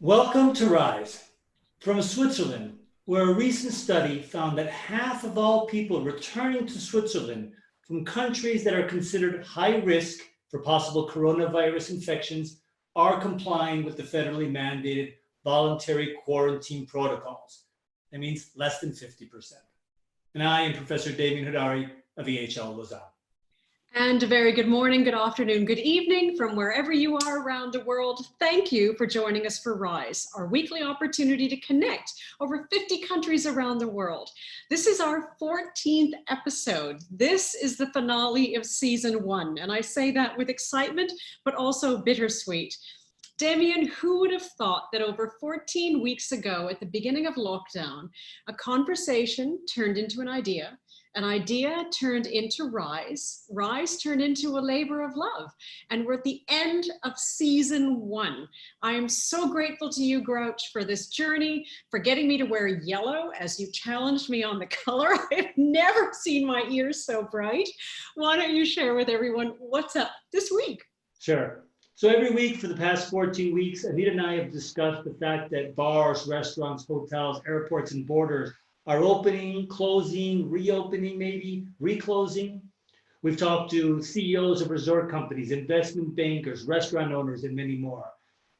Welcome to Rise. From Switzerland, where a recent study found that half of all people returning to Switzerland from countries that are considered high risk for possible coronavirus infections are complying with the federally mandated voluntary quarantine protocols. That means less than 50%. And I am Professor Demian Hodari of EHL Lausanne. And a very good morning, good afternoon, good evening from wherever you are around the world. Thank you for joining us for Rise, our weekly opportunity to connect over 50 countries around the world. This is our 14th episode. This is the finale of season 1. And I say that with excitement, but also bittersweet. Demian, who would have thought that over 14 weeks ago at the beginning of lockdown, a conversation turned into an idea turned into Rise turned into a labor of love. And we're at the end of season 1. I am so grateful to you, Grouch, for this journey, for getting me to wear yellow as you challenged me on the color. I've never seen my ears so bright. Why don't you share with everyone what's up this week? Sure. So every week for the past 14 weeks, Anita and I have discussed the fact that bars, restaurants, hotels, airports, and borders are opening, closing, reopening, maybe reclosing. We've talked to CEOs of resort companies, investment bankers, restaurant owners, and many more.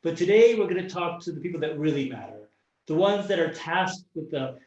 But today we're going to talk to the people that really matter, the ones that are tasked with the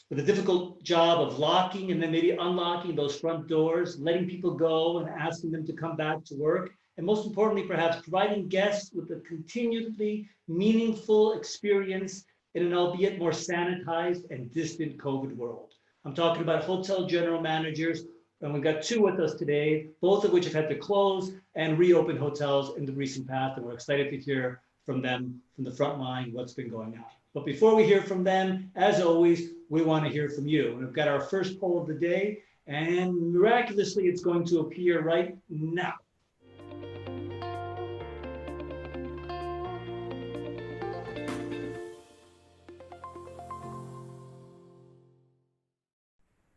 difficult job of locking and then maybe unlocking those front doors, letting people go and asking them to come back to work. And most importantly, perhaps providing guests with a continually meaningful experience in an albeit more sanitized and distant COVID world. I'm talking about hotel general managers, and we've got 2 with us today, both of which have had to close and reopen hotels in the recent past, and we're excited to hear from them from the front line what's been going on. But before we hear from them, as always, we want to hear from you. And we've got our first poll of the day, and miraculously, it's going to appear right now.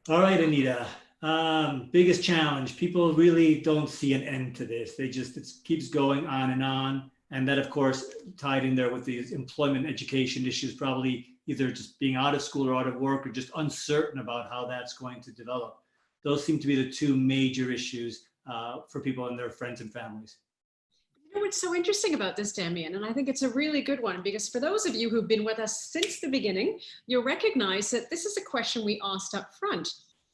All right, Anita. Biggest challenge. People really don't see an end to this. It keeps going on and on. And that, of course, tied in there with these employment education issues, probably either just being out of school or out of work or just uncertain about how that's going to develop. Those seem to be the 2 major issues for people and their friends and families. You know what's so interesting about this, Demian, and I think it's a really good one, because for those of you who've been with us since the beginning, you'll recognize that this is a question we asked up front.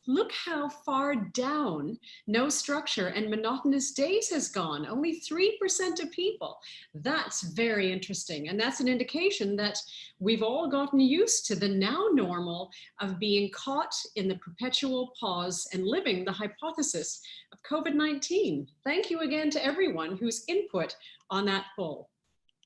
Look how far down no structure and monotonous days has gone. Only 3% of people. That's very interesting. And that's an indication that we've all gotten used to the now normal of being caught in the perpetual pause and living the hypothesis of COVID-19. Thank you again to everyone whose input on that poll.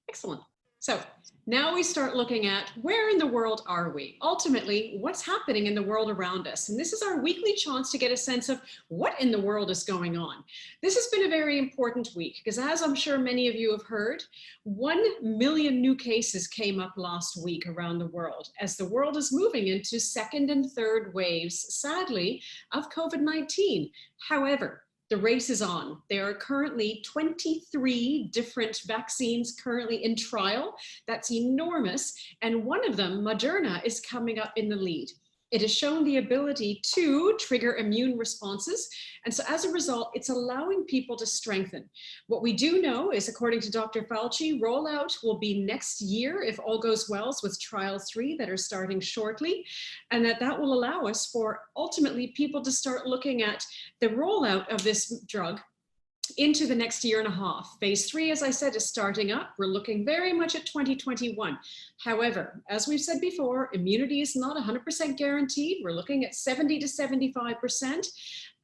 Excellent. So now we start looking at where in the world are we? Ultimately, what's happening in the world around us? And this is our weekly chance to get a sense of what in the world is going on. This has been a very important week because, as I'm sure many of you have heard, 1 million new cases came up last week around the world as the world is moving into 2nd and 3rd waves, sadly, of COVID-19. However, the race is on. There are currently 23 different vaccines currently in trial. That's enormous. And one of them, Moderna, is coming up in the lead. It has shown the ability to trigger immune responses. And so as a result, it's allowing people to strengthen. What we do know is, according to Dr. Fauci, rollout will be next year, if all goes well, with trial 3 that are starting shortly. And that will allow us for ultimately people to start looking at the rollout of this drug into the next year and a half. Phase 3, as I said, is starting up. We're looking very much at 2021. However, as we've said before, immunity is not 100% guaranteed. We're looking at 70 to 75%.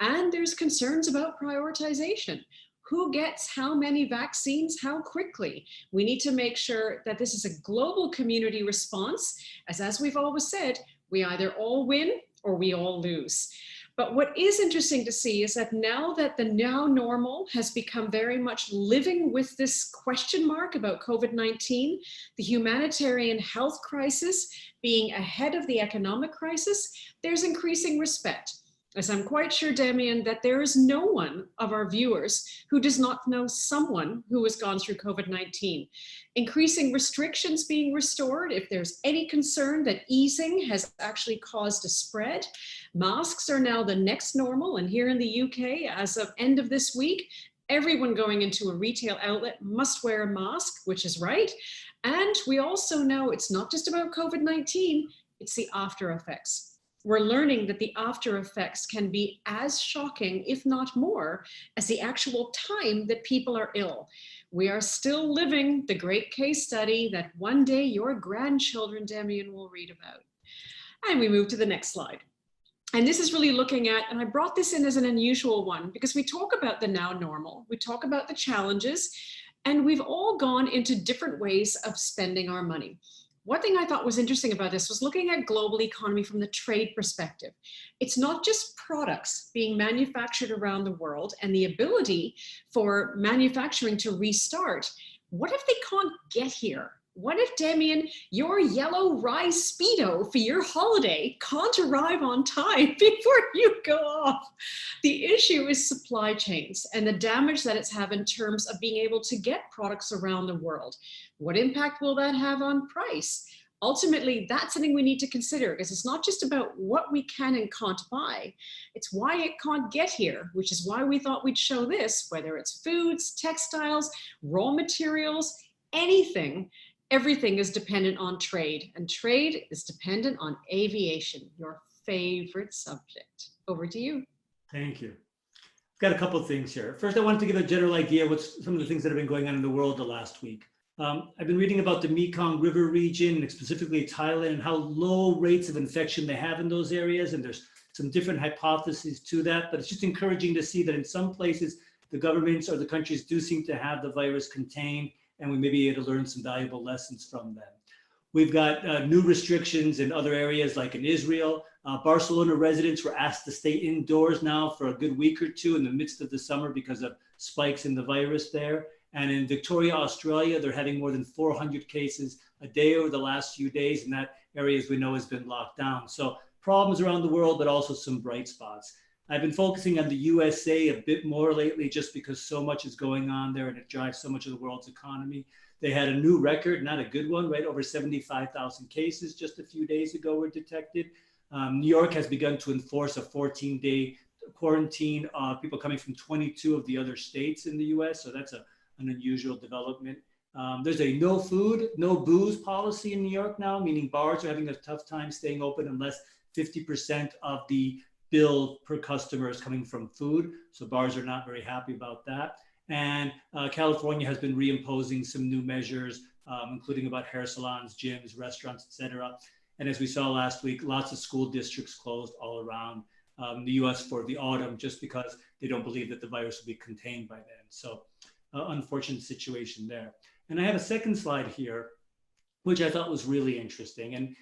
And there's concerns about prioritization. Who gets how many vaccines, how quickly? We need to make sure that this is a global community response. As we've always said, we either all win or we all lose. But what is interesting to see is that now that the now normal has become very much living with this question mark about COVID-19, the humanitarian health crisis being ahead of the economic crisis, there's increasing respect. As I'm quite sure, Demian, that there is no one of our viewers who does not know someone who has gone through COVID-19. Increasing restrictions being restored, if there's any concern that easing has actually caused a spread. Masks are now the next normal, and here in the UK, as of end of this week, everyone going into a retail outlet must wear a mask, which is right. And we also know it's not just about COVID-19, it's the after effects. We're learning that the after effects can be as shocking, if not more, as the actual time that people are ill. We are still living the great case study that one day your grandchildren, Demian, will read about. And we move to the next slide. And this is really looking at, and I brought this in as an unusual one because we talk about the now normal, we talk about the challenges, and we've all gone into different ways of spending our money. One thing I thought was interesting about this was looking at global economy from the trade perspective. It's not just products being manufactured around the world and the ability for manufacturing to restart. What if they can't get here? What if, Demian, your yellow rise Speedo for your holiday can't arrive on time before you go off? The issue is supply chains and the damage that it's have in terms of being able to get products around the world. What impact will that have on price? Ultimately, that's something we need to consider because it's not just about what we can and can't buy, it's why it can't get here, which is why we thought we'd show this, whether it's foods, textiles, raw materials, anything. Everything is dependent on trade, and trade is dependent on aviation, your favorite subject. Over to you. Thank you. I've got a couple of things here. First, I wanted to give a general idea of what's some of the things that have been going on in the world the last week. I've been reading about the Mekong River region, and specifically Thailand, and how low rates of infection they have in those areas. And there's some different hypotheses to that, but it's just encouraging to see that in some places, the governments or the countries do seem to have the virus contained, and we may be able to learn some valuable lessons from them. We've got new restrictions in other areas like in Israel. Barcelona residents were asked to stay indoors now for a good week or two in the midst of the summer because of spikes in the virus there. And in Victoria, Australia, they're having more than 400 cases a day over the last few days. And that area, as we know, has been locked down. So problems around the world, but also some bright spots. I've been focusing on the USA a bit more lately just because so much is going on there and it drives so much of the world's economy. They had a new record, not a good one, right? Over 75,000 cases just a few days ago were detected. New York has begun to enforce a 14-day quarantine of people coming from 22 of the other states in the US. So that's an unusual development. There's a no food, no booze policy in New York now, meaning bars are having a tough time staying open unless 50% of the bill per customer is coming from food. So bars are not very happy about that. And California has been reimposing some new measures, including about hair salons, gyms, restaurants, etc. And as we saw last week, lots of school districts closed all around the US for the autumn, just because they don't believe that the virus will be contained by then. So unfortunate situation there. And I have a second slide here, which I thought was really interesting. And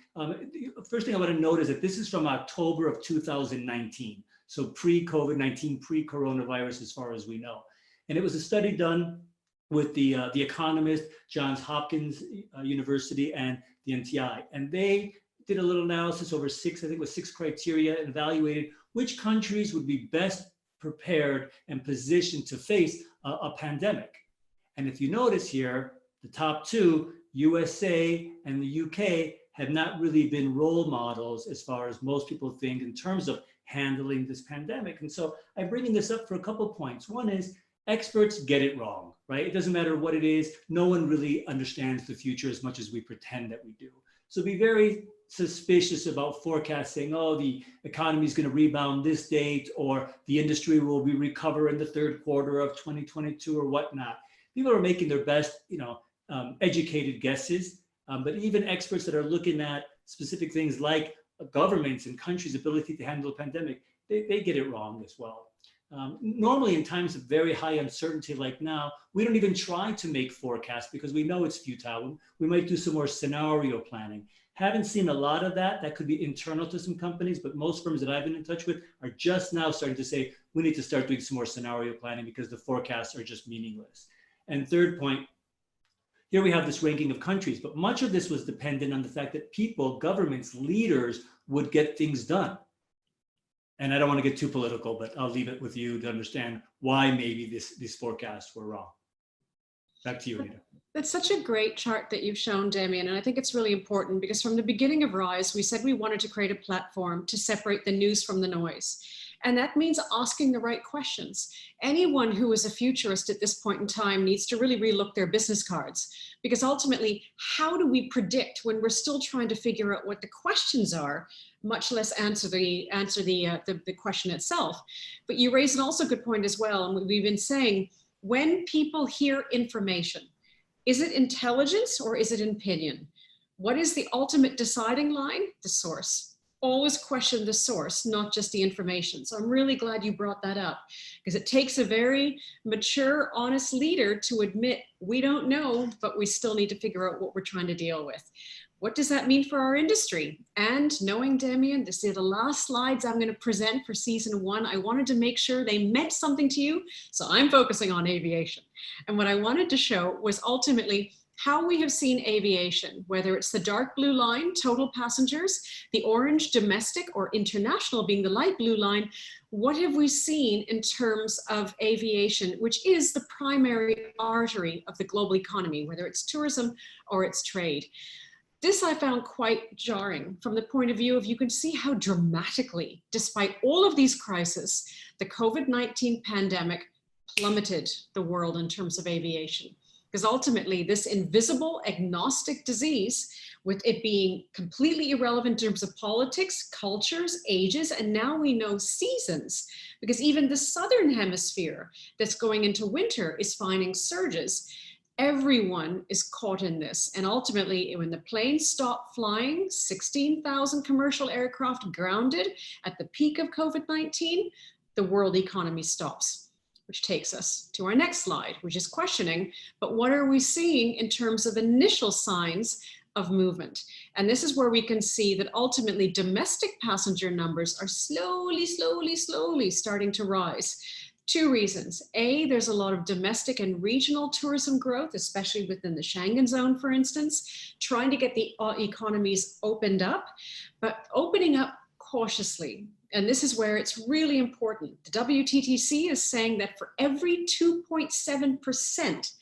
first thing I want to note is that this is from October of 2019. So pre-COVID-19, pre-coronavirus, as far as we know. And it was a study done with the Economist, Johns Hopkins University, and the NTI. And they did a little analysis over six criteria, and evaluated which countries would be best prepared and positioned to face a pandemic. And if you notice here, the top two, USA and the UK, have not really been role models as far as most people think in terms of handling this pandemic. And so I'm bringing this up for a couple of points. One is experts get it wrong, right? It doesn't matter what it is. No one really understands the future as much as we pretend that we do. So be very suspicious about forecasting, oh, the economy is going to rebound this date, or the industry will recover in the third quarter of 2022 or whatnot. People are making their best, educated guesses, but even experts that are looking at specific things like governments and countries' ability to handle a pandemic, they get it wrong as well. Normally in times of very high uncertainty like now, we don't even try to make forecasts because we know it's futile. We might do some more scenario planning. Haven't seen a lot of that. That could be internal to some companies, but most firms that I've been in touch with are just now starting to say, we need to start doing some more scenario planning because the forecasts are just meaningless. And third point, here we have this ranking of countries, but much of this was dependent on the fact that people, governments, leaders would get things done. And I don't want to get too political, but I'll leave it with you to understand why maybe these forecasts were wrong. Back to you, Anita. That's such a great chart that you've shown, Demian, and I think it's really important because from the beginning of Rise, we said we wanted to create a platform to separate the news from the noise. And that means asking the right questions. Anyone who is a futurist at this point in time needs to really relook their business cards, because ultimately, how do we predict when we're still trying to figure out what the questions are, much less answer the question itself? But you raise an also good point as well, and we've been saying, when people hear information, is it intelligence or is it opinion? What is the ultimate deciding line? The source. Always question the source, not just the information. So I'm really glad you brought that up, because it takes a very mature, honest leader to admit we don't know, but we still need to figure out what we're trying to deal with. What does that mean for our industry? And knowing, Demian, this is the last slides I'm going to present for season 1. I wanted to make sure they meant something to you. So I'm focusing on aviation. And what I wanted to show was ultimately how we have seen aviation, whether it's the dark blue line, total passengers, the orange domestic or international being the light blue line. What have we seen in terms of aviation, which is the primary artery of the global economy, whether it's tourism or it's trade? This I found quite jarring from the point of view of you can see how dramatically, despite all of these crises, the COVID-19 pandemic plummeted the world in terms of aviation. Because ultimately this invisible agnostic disease, with it being completely irrelevant in terms of politics, cultures, ages, and now we know seasons, because even the Southern Hemisphere that's going into winter is finding surges. Everyone is caught in this. And ultimately, when the planes stopped flying, 16,000 commercial aircraft grounded at the peak of COVID-19, the world economy stops, which takes us to our next slide, which is questioning, but what are we seeing in terms of initial signs of movement? And this is where we can see that ultimately domestic passenger numbers are slowly starting to rise. 2 reasons. A, there's a lot of domestic and regional tourism growth, especially within the Schengen zone, for instance, trying to get the economies opened up, but opening up cautiously. And this is where it's really important. The WTTC is saying that for every 2.7%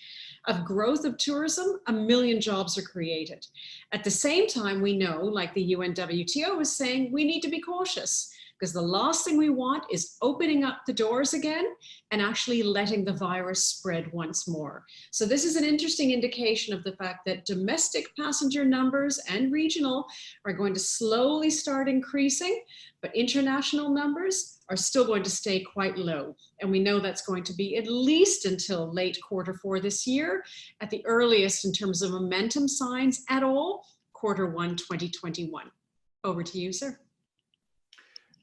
of growth of tourism, 1 million jobs are created. At the same time, we know, like the UNWTO is saying, we need to be cautious, because the last thing we want is opening up the doors again and actually letting the virus spread once more. So this is an interesting indication of the fact that domestic passenger numbers and regional are going to slowly start increasing, but international numbers are still going to stay quite low. And we know that's going to be at least until late Q4 this year, at the earliest in terms of momentum signs at all, Q1 2021. Over to you, sir.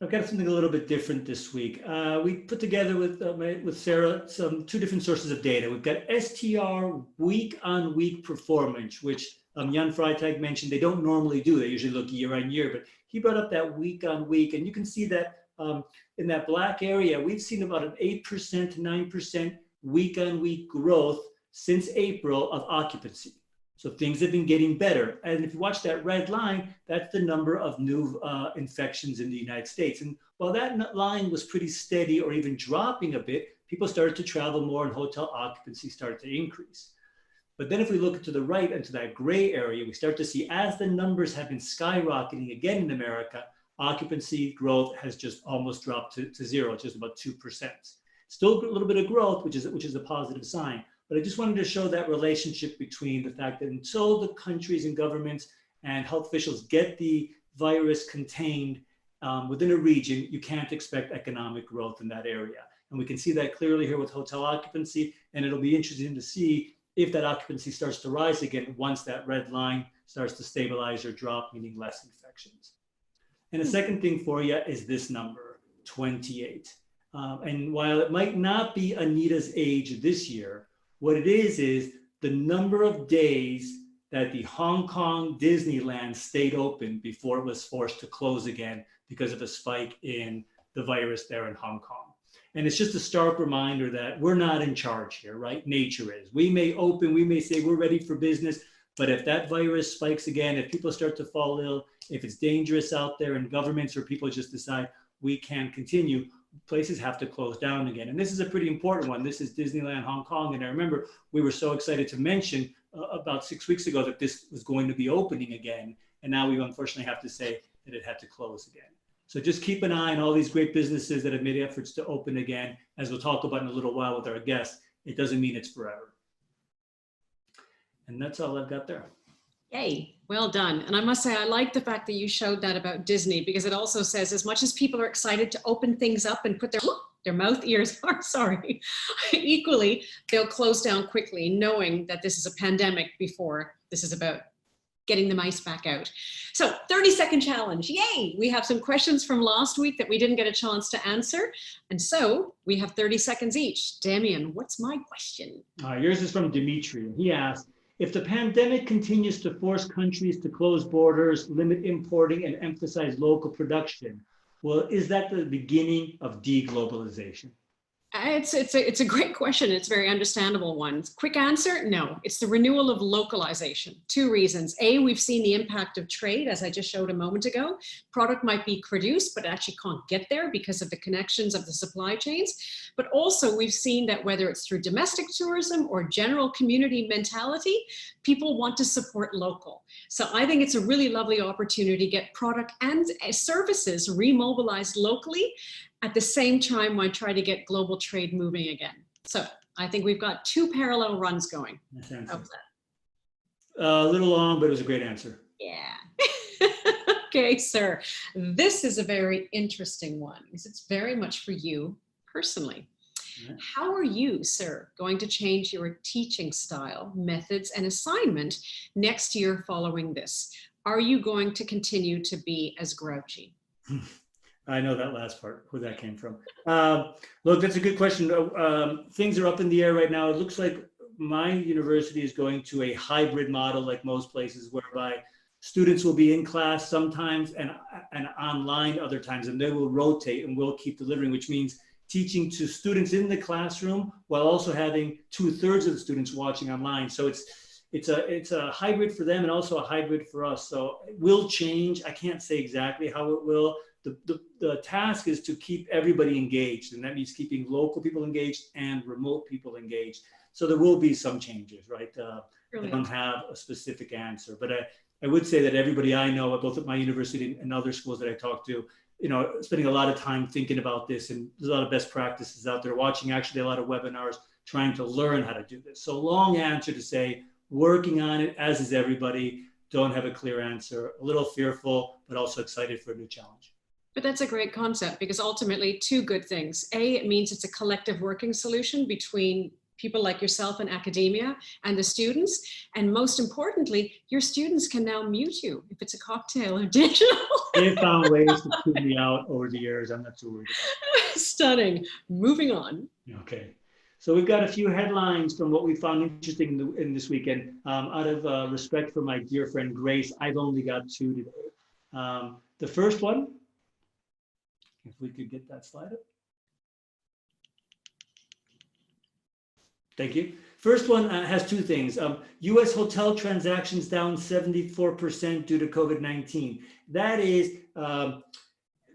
I've got something a little bit different this week. We put together with Sarah 2 different sources of data. We've got STR week-on-week performance, which Jan Freitag mentioned they don't normally do. They usually look year on year, but he brought up that week-on-week, and you can see that in that black area, we've seen about an 8% to 9% week-on-week growth since April of occupancy. So things have been getting better. And if you watch that red line, that's the number of new infections in the United States. And while that line was pretty steady or even dropping a bit, people started to travel more and hotel occupancy started to increase. But then if we look to the right into that gray area, we start to see as the numbers have been skyrocketing again in America, occupancy growth has just almost dropped to zero, just about 2%. Still a little bit of growth, which is a positive sign. But I just wanted to show that relationship between the fact that until the countries and governments and health officials get the virus contained within a region, you can't expect economic growth in that area. And we can see that clearly here with hotel occupancy, and it'll be interesting to see if that occupancy starts to rise again once that red line starts to stabilize or drop, meaning less infections. And the second thing for you is this number, 28. And while it might not be Anita's age this year, what it is the number of days that the Hong Kong Disneyland stayed open before it was forced to close again because of a spike in the virus there in Hong Kong. And it's just a stark reminder that we're not in charge here, right? Nature is. We may open, we may say we're ready for business, but if that virus spikes again, if people start to fall ill, if it's dangerous out there and governments or people just decide, we can continue, places have to close down again. And this is a pretty important one. This is Disneyland Hong Kong. And I remember we were so excited to mention about 6 weeks ago that this was going to be opening again. And now we unfortunately have to say that it had to close again. So just keep an eye on all these great businesses that have made efforts to open again. As we'll talk about in a little while with our guests, it doesn't mean it's forever. And that's all I've got there. Yay, well done. And I must say, I like the fact that you showed that about Disney, because it also says as much as people are excited to open things up and put their mouth, ears, sorry, equally, they'll close down quickly, knowing that this is a pandemic before this is about getting the mice back out. So 30-second challenge, yay! We have some questions from last week that we didn't get a chance to answer. And so we have 30 seconds each. Demian, what's my question? Yours is from Dimitri. He asked, if the pandemic continues to force countries to close borders, limit importing, and emphasize local production, well, is that the beginning of deglobalization? It's a great question. It's a very understandable one. Quick answer, no. It's the renewal of localization. 2 reasons. A, we've seen the impact of trade, as I just showed a moment ago. Product might be produced, but actually can't get there because of the connections of the supply chains. But also we've seen that whether it's through domestic tourism or general community mentality, people want to support local. So I think it's a really lovely opportunity to get product and services remobilized locally. At the same time, I try to get global trade moving again. So I think we've got 2 parallel runs going. How's that? A little long, but it was a great answer. Yeah. Okay, sir. This is a very interesting one because it's very much for you personally. Yeah. How are you, sir, going to change your teaching style, methods, and assignment next year following this? Are you going to continue to be as grouchy? I know that last part, where that came from. Look, that's a good question. Things are up in the air right now. It looks like my university is going to a hybrid model, like most places, whereby students will be in class sometimes and online other times, and they will rotate and we'll keep delivering, which means teaching to students in the classroom while also having 2/3 of the students watching online. So it's a hybrid for them and also a hybrid for us. So it will change. I can't say exactly how it will. The task is to keep everybody engaged, and that means keeping local people engaged and remote people engaged. So there will be some changes, right? I don't have a specific answer, but I would say that everybody I know, both at my university and other schools that I talk to, spending a lot of time thinking about this, and there's a lot of best practices out there, watching actually a lot of webinars, trying to learn how to do this. So long answer to say, working on it, as is everybody. Don't have a clear answer, a little fearful, but also excited for a new challenge. But that's a great concept, because ultimately 2 good things. A, it means it's a collective working solution between people like yourself and academia and the students. And most importantly, your students can now mute you if it's a cocktail or digital. They've found ways to tune me out over the years. I'm not too worried about it. Stunning. Moving on. Okay. So we've got a few headlines from what we found interesting in this weekend. Out of respect for my dear friend Grace, I've only got 2 today. The first one, if we could get that slide up. Thank you. First one has 2 things. U.S. hotel transactions down 74% due to COVID-19. That is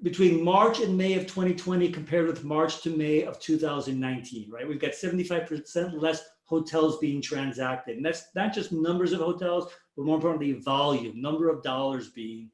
between March and May of 2020 compared with March to May of 2019, right? We've got 75% less hotels being transacted. And that's not just numbers of hotels, but more importantly, volume, number of dollars being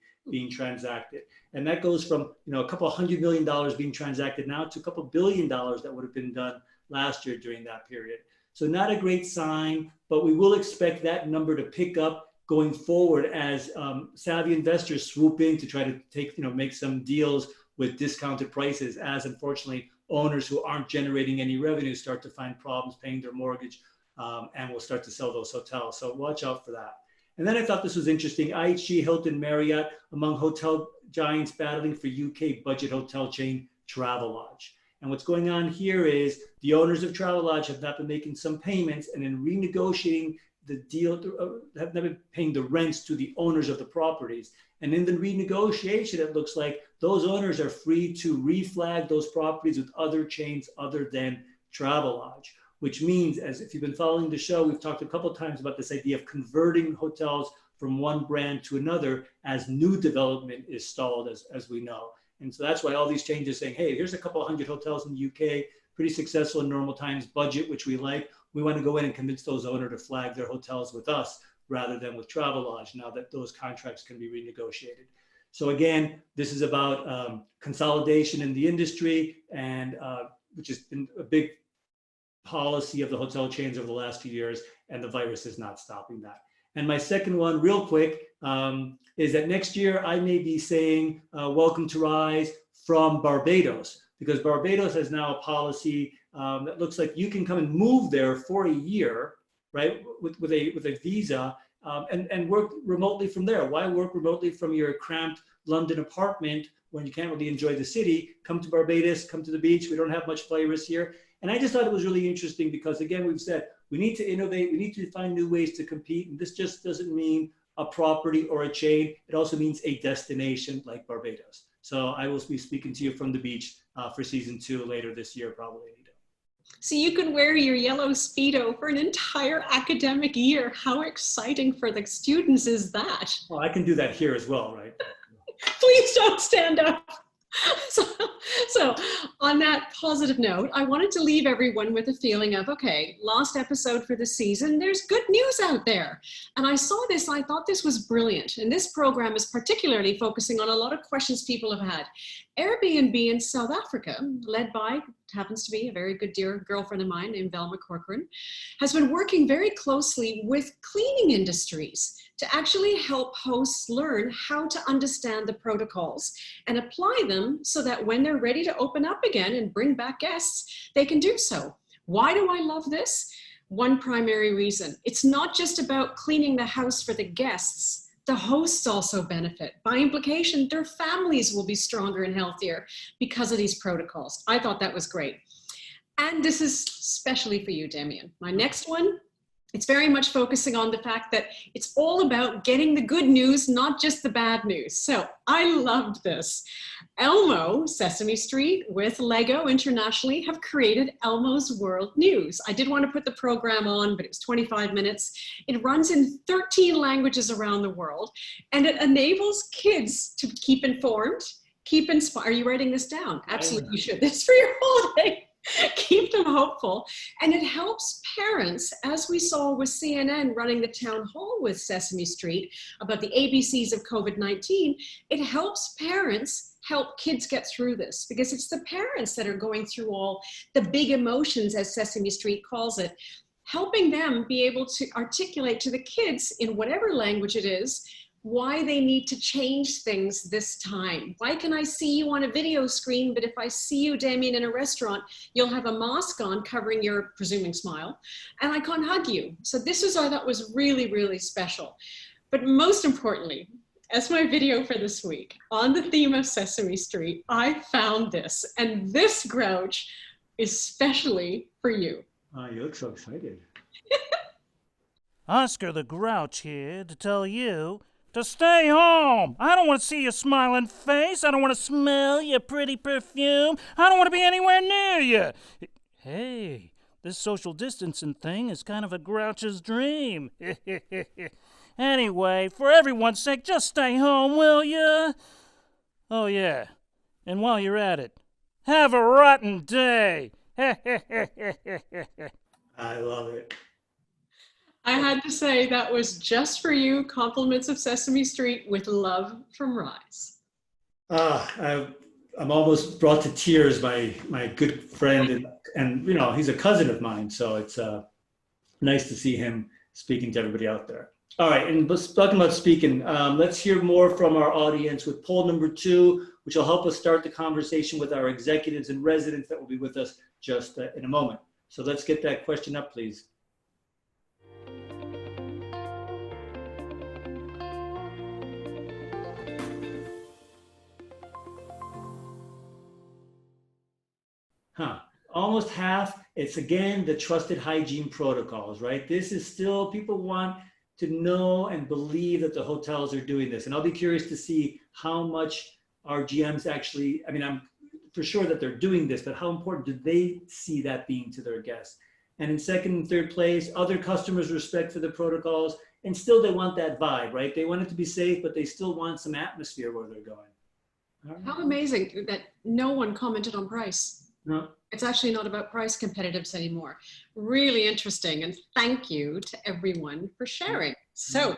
transacted. And that goes from a couple $100 million being transacted now to a couple $1 billion that would have been done last year during that period. So not a great sign, but we will expect that number to pick up going forward as savvy investors swoop in to try to make some deals with discounted prices, as unfortunately owners who aren't generating any revenue start to find problems paying their mortgage and will start to sell those hotels. So watch out for that. And then I thought this was interesting. IHG, Hilton, Marriott, among hotel giants battling for UK budget hotel chain Travelodge. And what's going on here is the owners of Travelodge have not been making some payments, and in renegotiating the deal, have not been paying the rents to the owners of the properties. And in the renegotiation, it looks like those owners are free to reflag those properties with other chains other than Travelodge, which means, as if you've been following the show, we've talked a couple of times about this idea of converting hotels from one brand to another as new development is stalled, as we know. And so that's why all these changes saying, hey, here's a couple of hundred hotels in the UK, pretty successful in normal times, budget, which we like. We want to go in and convince those owners to flag their hotels with us rather than with Travelodge now that those contracts can be renegotiated. So again, this is about consolidation in the industry, and which has been a big policy of the hotel chains over the last few years, and the virus is not stopping that. And my second one, real quick, is that next year I may be saying welcome to Rise from Barbados, because Barbados has now a policy that looks like you can come and move there for a year, right, with a visa, and work remotely from there. Why work remotely from your cramped London apartment when you can't really enjoy the city? Come to Barbados, come to the beach. We don't have much virus here. And I just thought it was really interesting because, again, we've said we need to innovate, we need to find new ways to compete. And this just doesn't mean a property or a chain. It also means a destination like Barbados. So I will be speaking to you from the beach for season 2 later this year, probably, Anita. So you can wear your yellow Speedo for an entire academic year. How exciting for the students is that? Well, I can do that here as well, right? Please don't stand up. So on that positive note, I wanted to leave everyone with a feeling of, okay, last episode for the season, there's good news out there. And I saw this, I thought this was brilliant. And this program is particularly focusing on a lot of questions people have had. Airbnb in South Africa, led by, happens to be a very good dear girlfriend of mine named Velma Corcoran, has been working very closely with cleaning industries to actually help hosts learn how to understand the protocols and apply them so that when they're ready to open up again and bring back guests, they can do so. Why do I love this? One primary reason. It's not just about cleaning the house for the guests. The hosts also benefit. By implication, their families will be stronger and healthier because of these protocols. I thought that was great. And this is especially for you, Demian. My next one, it's very much focusing on the fact that it's all about getting the good news, not just the bad news. So I loved this. Elmo, Sesame Street with Lego internationally have created Elmo's World News. I did want to put the program on, but it was 25 minutes. It runs in 13 languages around the world, and it enables kids to keep informed, keep inspired. Are you writing this down? Absolutely, you should. This is for your holiday. Keep them hopeful. And it helps parents, as we saw with CNN running the town hall with Sesame Street about the ABCs of COVID-19, it helps parents help kids get through this, because it's the parents that are going through all the big emotions, as Sesame Street calls it, helping them be able to articulate to the kids in whatever language it is why they need to change things this time. Why can I see you on a video screen, but if I see you, Demian, in a restaurant, you'll have a mask on covering your presuming smile, and I can't hug you. So this was, I thought, was really, really special. But most importantly, as my video for this week, on the theme of Sesame Street, I found this, and this Grouch is especially for you. Oh, you look so excited. Oscar the Grouch here to tell you to stay home. I don't want to see your smiling face. I don't want to smell your pretty perfume. I don't want to be anywhere near you. Hey, this social distancing thing is kind of a Grouch's dream. Anyway, for everyone's sake, just stay home, will ya? Oh, yeah. And while you're at it, have a rotten day. I love it. I had to say that was just for you. Compliments of Sesame Street with love from Rise. I'm almost brought to tears by my good friend, and you know, he's a cousin of mine, so it's nice to see him speaking to everybody out there. All right, and talking about speaking, let's hear more from our audience with poll number 2, which will help us start the conversation with our executives and residents that will be with us just in a moment. So let's get that question up, please. Almost half, it's again the trusted hygiene protocols, right? This is still, people want to know and believe that the hotels are doing this. And I'll be curious to see how much our GMs actually, I mean, I'm for sure that they're doing this, but how important do they see that being to their guests? And in second and third place, other customers respect for the protocols, and still they want that vibe, right? They want it to be safe, but they still want some atmosphere where they're going. How amazing that no one commented on price. No. It's actually not about price competitiveness anymore. Really interesting. And thank you to everyone for sharing. So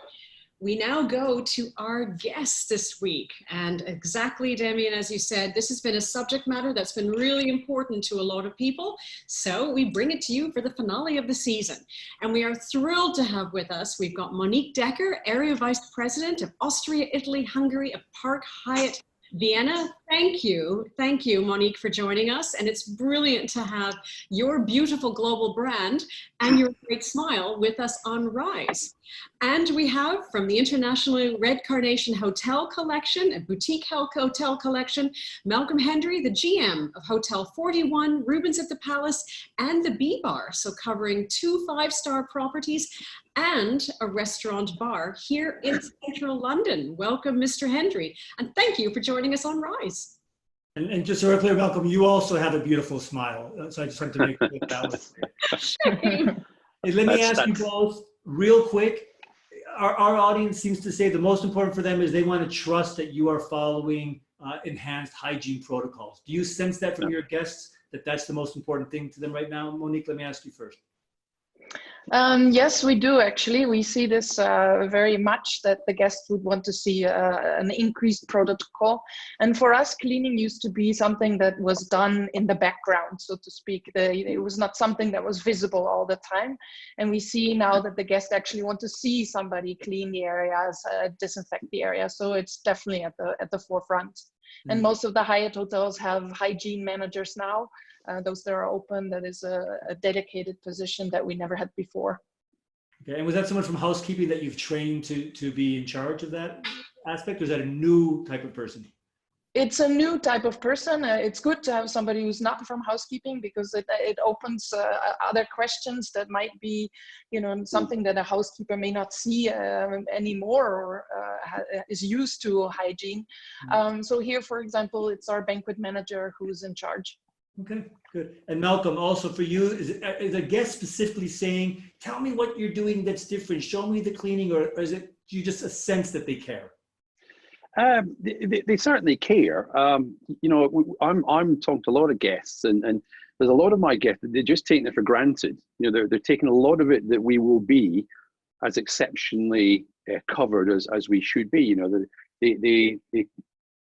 we now go to our guests this week. And exactly, Demian, as you said, this has been a subject matter that's been really important to a lot of people. So we bring it to you for the finale of the season. And we are thrilled to have with us, we've got Monique Dekker, Area Vice President of Austria, Italy, Hungary of Park Hyatt Vienna. Thank you, Monique, for joining us. And it's brilliant to have your beautiful global brand and your great smile with us on Rise. And we have from the International Red Carnation Hotel Collection, a boutique hotel collection, Malcolm Hendry, the GM of Hotel 41, Rubens at the Palace, and the Bee Bar, so covering 2 5-star properties and a restaurant bar here in central London. Welcome, Mr. Hendry, and thank you for joining us on Rise. And just so we're clear, Malcolm, you also have a beautiful smile. So I just wanted to make sure that was clear. Hey, let me ask you both real quick. Our audience seems to say the most important for them is they want to trust that you are following enhanced hygiene protocols. Do you sense that from your guests, that that's the most important thing to them right now? Monique, let me ask you first. Yes, we do actually. We see this very much, that the guests would want to see an increased protocol. And for us, cleaning used to be something that was done in the background, so to speak. It was not something that was visible all the time. And we see now that the guests actually want to see somebody clean the areas, disinfect the area. So it's definitely at the forefront. And most of the Hyatt hotels have hygiene managers now. Those that are open, that is a dedicated position that we never had before. Okay, and was that someone from housekeeping that you've trained to be in charge of that aspect, or is that a new type of person? It's a new type of person. It's good to have somebody who's not from housekeeping, because it opens other questions that might be, something that a housekeeper may not see anymore, or is used to hygiene. So here, for example, it's our banquet manager who's in charge. Okay, good. And Malcolm, also for you, is a guest specifically saying, tell me what you're doing that's different, show me the cleaning, or is it you just a sense that they care? They certainly care. I'm talking to a lot of guests, and there's a lot of my guests, they're just taking it for granted. They're taking a lot of it that we will be as exceptionally covered as we should be. They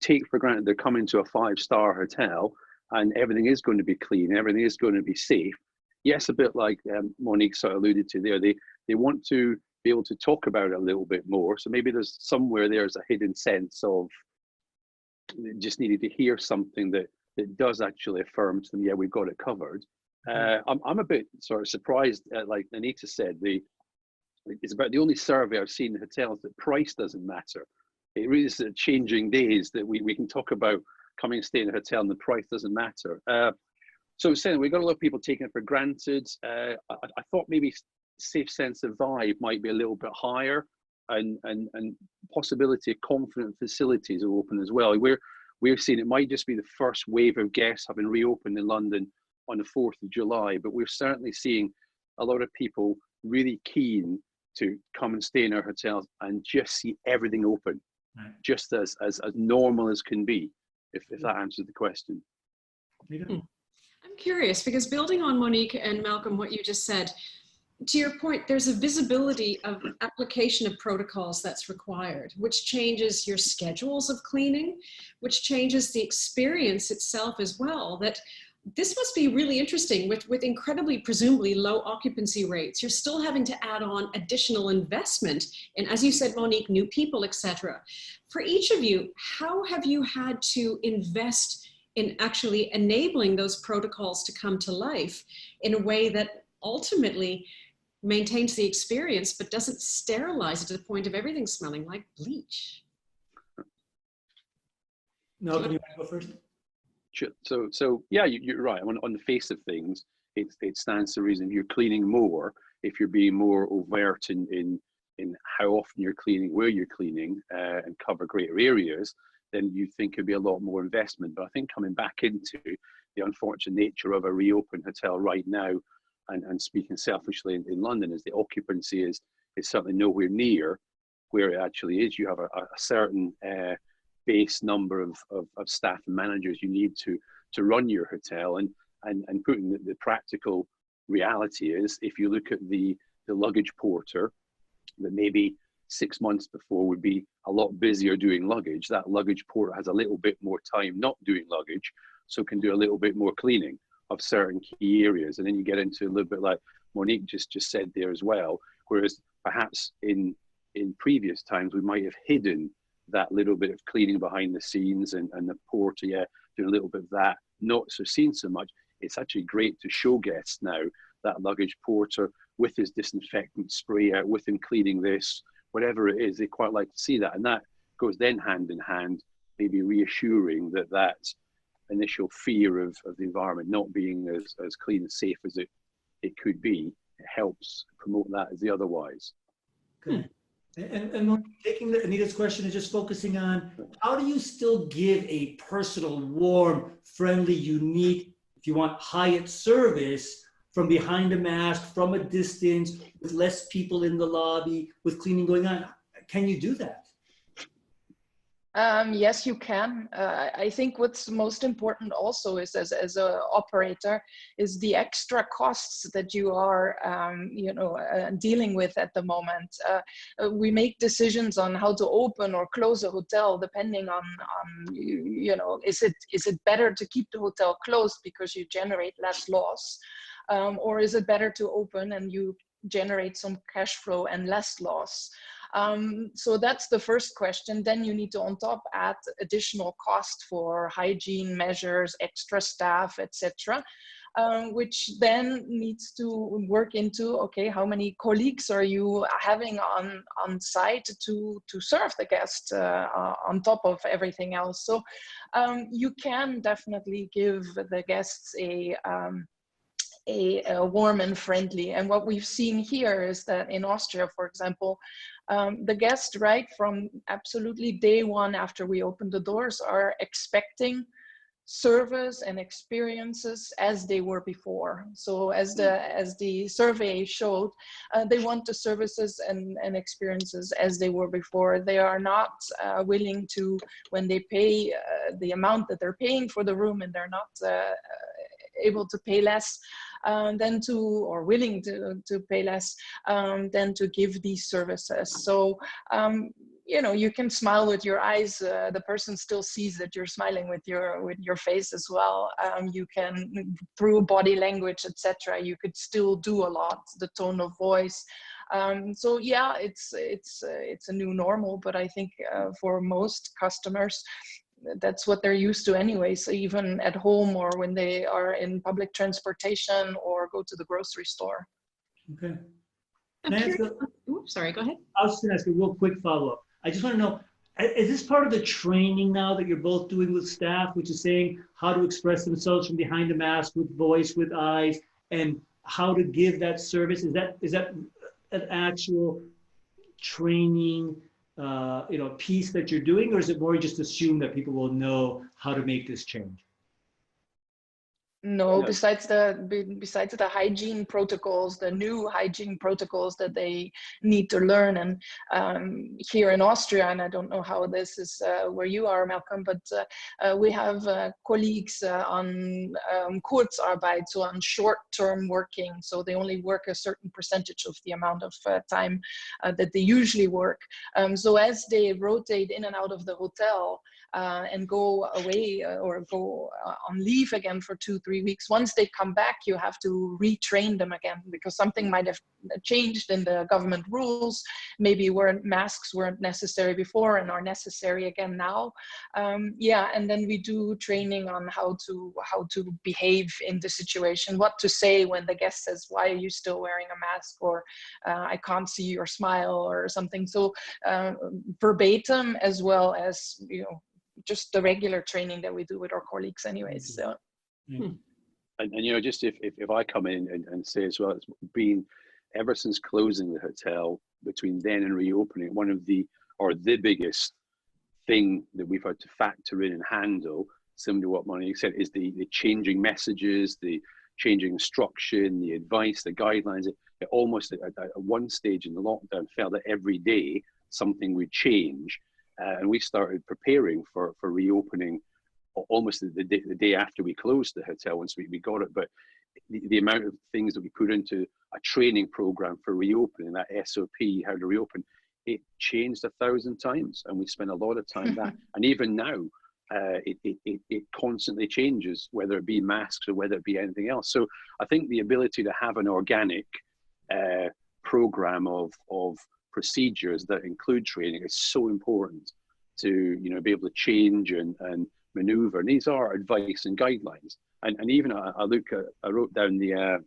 take for granted they're coming to a 5-star hotel, and everything is going to be clean, everything is going to be safe. Yes, a bit like Monique sort of alluded to there, they want to be able to talk about it a little bit more. So maybe there's somewhere there's a hidden sense of just needed to hear something that does actually affirm to them, yeah, we've got it covered. I'm a bit sort of surprised, like Anita said, it's about the only survey I've seen in hotels that price doesn't matter. It really is changing days that we can talk about coming and staying in a hotel and the price doesn't matter. So saying we've got a lot of people taking it for granted. I thought maybe safe sense of vibe might be a little bit higher, and possibility of confident facilities are open as well. We're seeing it might just be the first wave of guests having reopened in London on the 4th of July, but we're certainly seeing a lot of people really keen to come and stay in our hotels and just see everything open, just as normal as can be, if that answers the question. I'm curious, because building on Monique and Malcolm, what you just said, to your point, there's a visibility of application of protocols that's required, which changes your schedules of cleaning, which changes the experience itself as well. That this must be really interesting with incredibly, presumably low occupancy rates. You're still having to add on additional investment in, as you said, Monique, new people, etc. For each of you, how have you had to invest in actually enabling those protocols to come to life in a way that ultimately maintains the experience but doesn't sterilize it to the point of everything smelling like bleach? No, can you go first? Sure. So yeah, you're right. On the face of things, it stands to reason if you're cleaning more, if you're being more overt in how often you're cleaning, where you're cleaning, and cover greater areas, then you think it'd be a lot more investment. But I think coming back into the unfortunate nature of a reopened hotel right now, and speaking selfishly in London, is the occupancy is certainly nowhere near where it actually is. You have a certain base number of staff and managers you need to run your hotel. And putting the practical reality is, if you look at the luggage porter that maybe 6 months before would be a lot busier doing luggage, that luggage porter has a little bit more time not doing luggage, so can do a little bit more cleaning of certain key areas. And then you get into a little bit like Monique just said there as well, whereas perhaps in previous times we might have hidden that little bit of cleaning behind the scenes, and the porter, yeah, doing a little bit of that, not so seen so much. It's actually great to show guests now that luggage porter with his disinfectant spray out, with him cleaning this, whatever it is, they quite like to see that. And that goes then hand in hand, maybe reassuring that initial fear of the environment not being as clean and safe as it could be. It helps promote that as the otherwise. Okay. And taking Anita's question and just focusing on, how do you still give a personal, warm, friendly, unique, if you want, Hyatt service from behind a mask, from a distance, with less people in the lobby, with cleaning going on? Can you do that? Yes, you can. I think what's most important also is, as an operator, is the extra costs that you are, dealing with at the moment. We make decisions on how to open or close a hotel depending on is it better to keep the hotel closed because you generate less loss, or is it better to open and you generate some cash flow and less loss? So that's the first question. Then you need to, on top, add additional cost for hygiene measures, extra staff, etc., which then needs to work into, okay, how many colleagues are you having on site to serve the guest on top of everything else? So you can definitely give the guests a warm and friendly. And what we've seen here is that in Austria, for example, the guests, right from absolutely day one after we open the doors, are expecting service and experiences as they were before. So as the survey showed, they want the services and experiences as they were before. They are not willing to, when they pay the amount that they're paying for the room, and they're not able to pay less, or willing to pay less, than to give these services. So you can smile with your eyes. The person still sees that you're smiling with your face as well. You can, through body language, etc., you could still do a lot. The tone of voice. So yeah, it's a new normal, but I think for most customers, that's what they're used to anyway. So even at home, or when they are in public transportation or go to the grocery store. Okay. Sorry, go ahead. I was just going to ask a real quick follow-up. I just want to know, is this part of the training now that you're both doing with staff, which is saying how to express themselves from behind a mask, with voice, with eyes, and how to give that service? Is that an actual training piece that you're doing, or is it more just assume that people will know how to make this change? No, besides the hygiene protocols, the new hygiene protocols that they need to learn. And here in Austria, and I don't know how this is where you are, Malcolm, but we have colleagues on Kurzarbeit, so on short-term working. So they only work a certain percentage of the amount of time that they usually work. So as they rotate in and out of the hotel and go away or go on leave again for 2-3 weeks, once they come back, you have to retrain them again, because something might have changed in the government rules. Maybe masks weren't necessary before and are necessary again now. And then we do training on how to behave in the situation, what to say when the guest says, "Why are you still wearing a mask?" or "I can't see your smile," or something. So verbatim, as well as just the regular training that we do with our colleagues anyways. So. And just if I come in and say as well, it's been ever since closing the hotel, between then and reopening, one of the biggest thing that we've had to factor in and handle, similar to what Monique said, is the changing messages, the changing instruction, the advice, the guidelines. It almost at one stage in the lockdown felt that every day something would change. and we started preparing for reopening almost the day after we closed the hotel once we got it. But the amount of things that we put into a training program for reopening, that SOP, how to reopen, it changed 1,000 times, and we spent a lot of time that. And even now, it constantly changes, whether it be masks or whether it be anything else. So I think the ability to have an organic program of procedures that include training is so important to be able to change and maneuver. And these are advice and guidelines. And even I wrote down the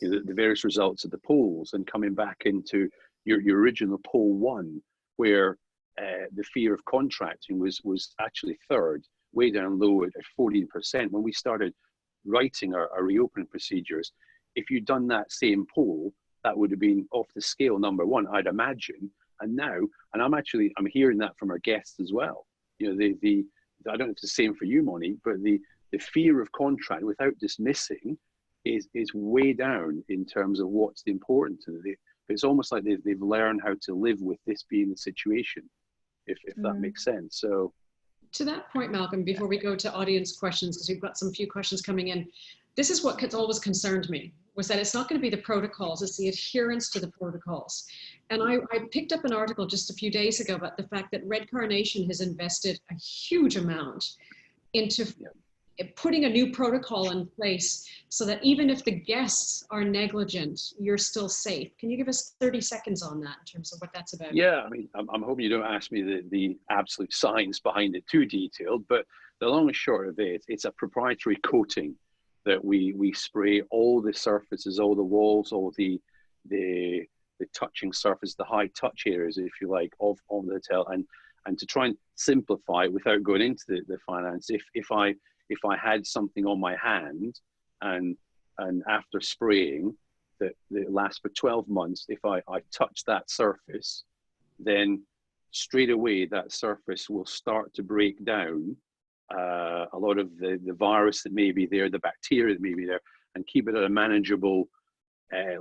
various results of the polls, and coming back into your original poll 1, where the fear of contracting was actually third, way down low at 14%. When we started writing our reopening procedures, if you'd done that same poll, that would have been off the scale number 1, I'd imagine. And now, and I'm hearing that from our guests as well. I don't know if it's the same for you, Monique, but the fear of contract, without dismissing, is way down in terms of what's important to them. It's almost like they've learned how to live with this being the situation, if that makes sense. So, to that point, Malcolm, before we go to audience questions, because we've got some few questions coming in, this is what has always concerned me, was that it's not going to be the protocols, it's the adherence to the protocols. And I picked up an article just a few days ago about the fact that Red Carnation has invested a huge amount into putting a new protocol in place so that even if the guests are negligent, you're still safe. Can you give us 30 seconds on that in terms of what that's about? Yeah, I mean, I'm hoping you don't ask me the absolute science behind it too detailed, but the long and short of it, it's a proprietary coating that we spray all the surfaces, all the walls, all the touching surface, the high touch areas, if you like, of the hotel, and to try and simplify it without going into the finance. If I had something on my hand and after spraying that lasts for 12 months, if I touch that surface, then straight away that surface will start to break down a lot of the virus that may be there, the bacteria that may be there, and keep it at a manageable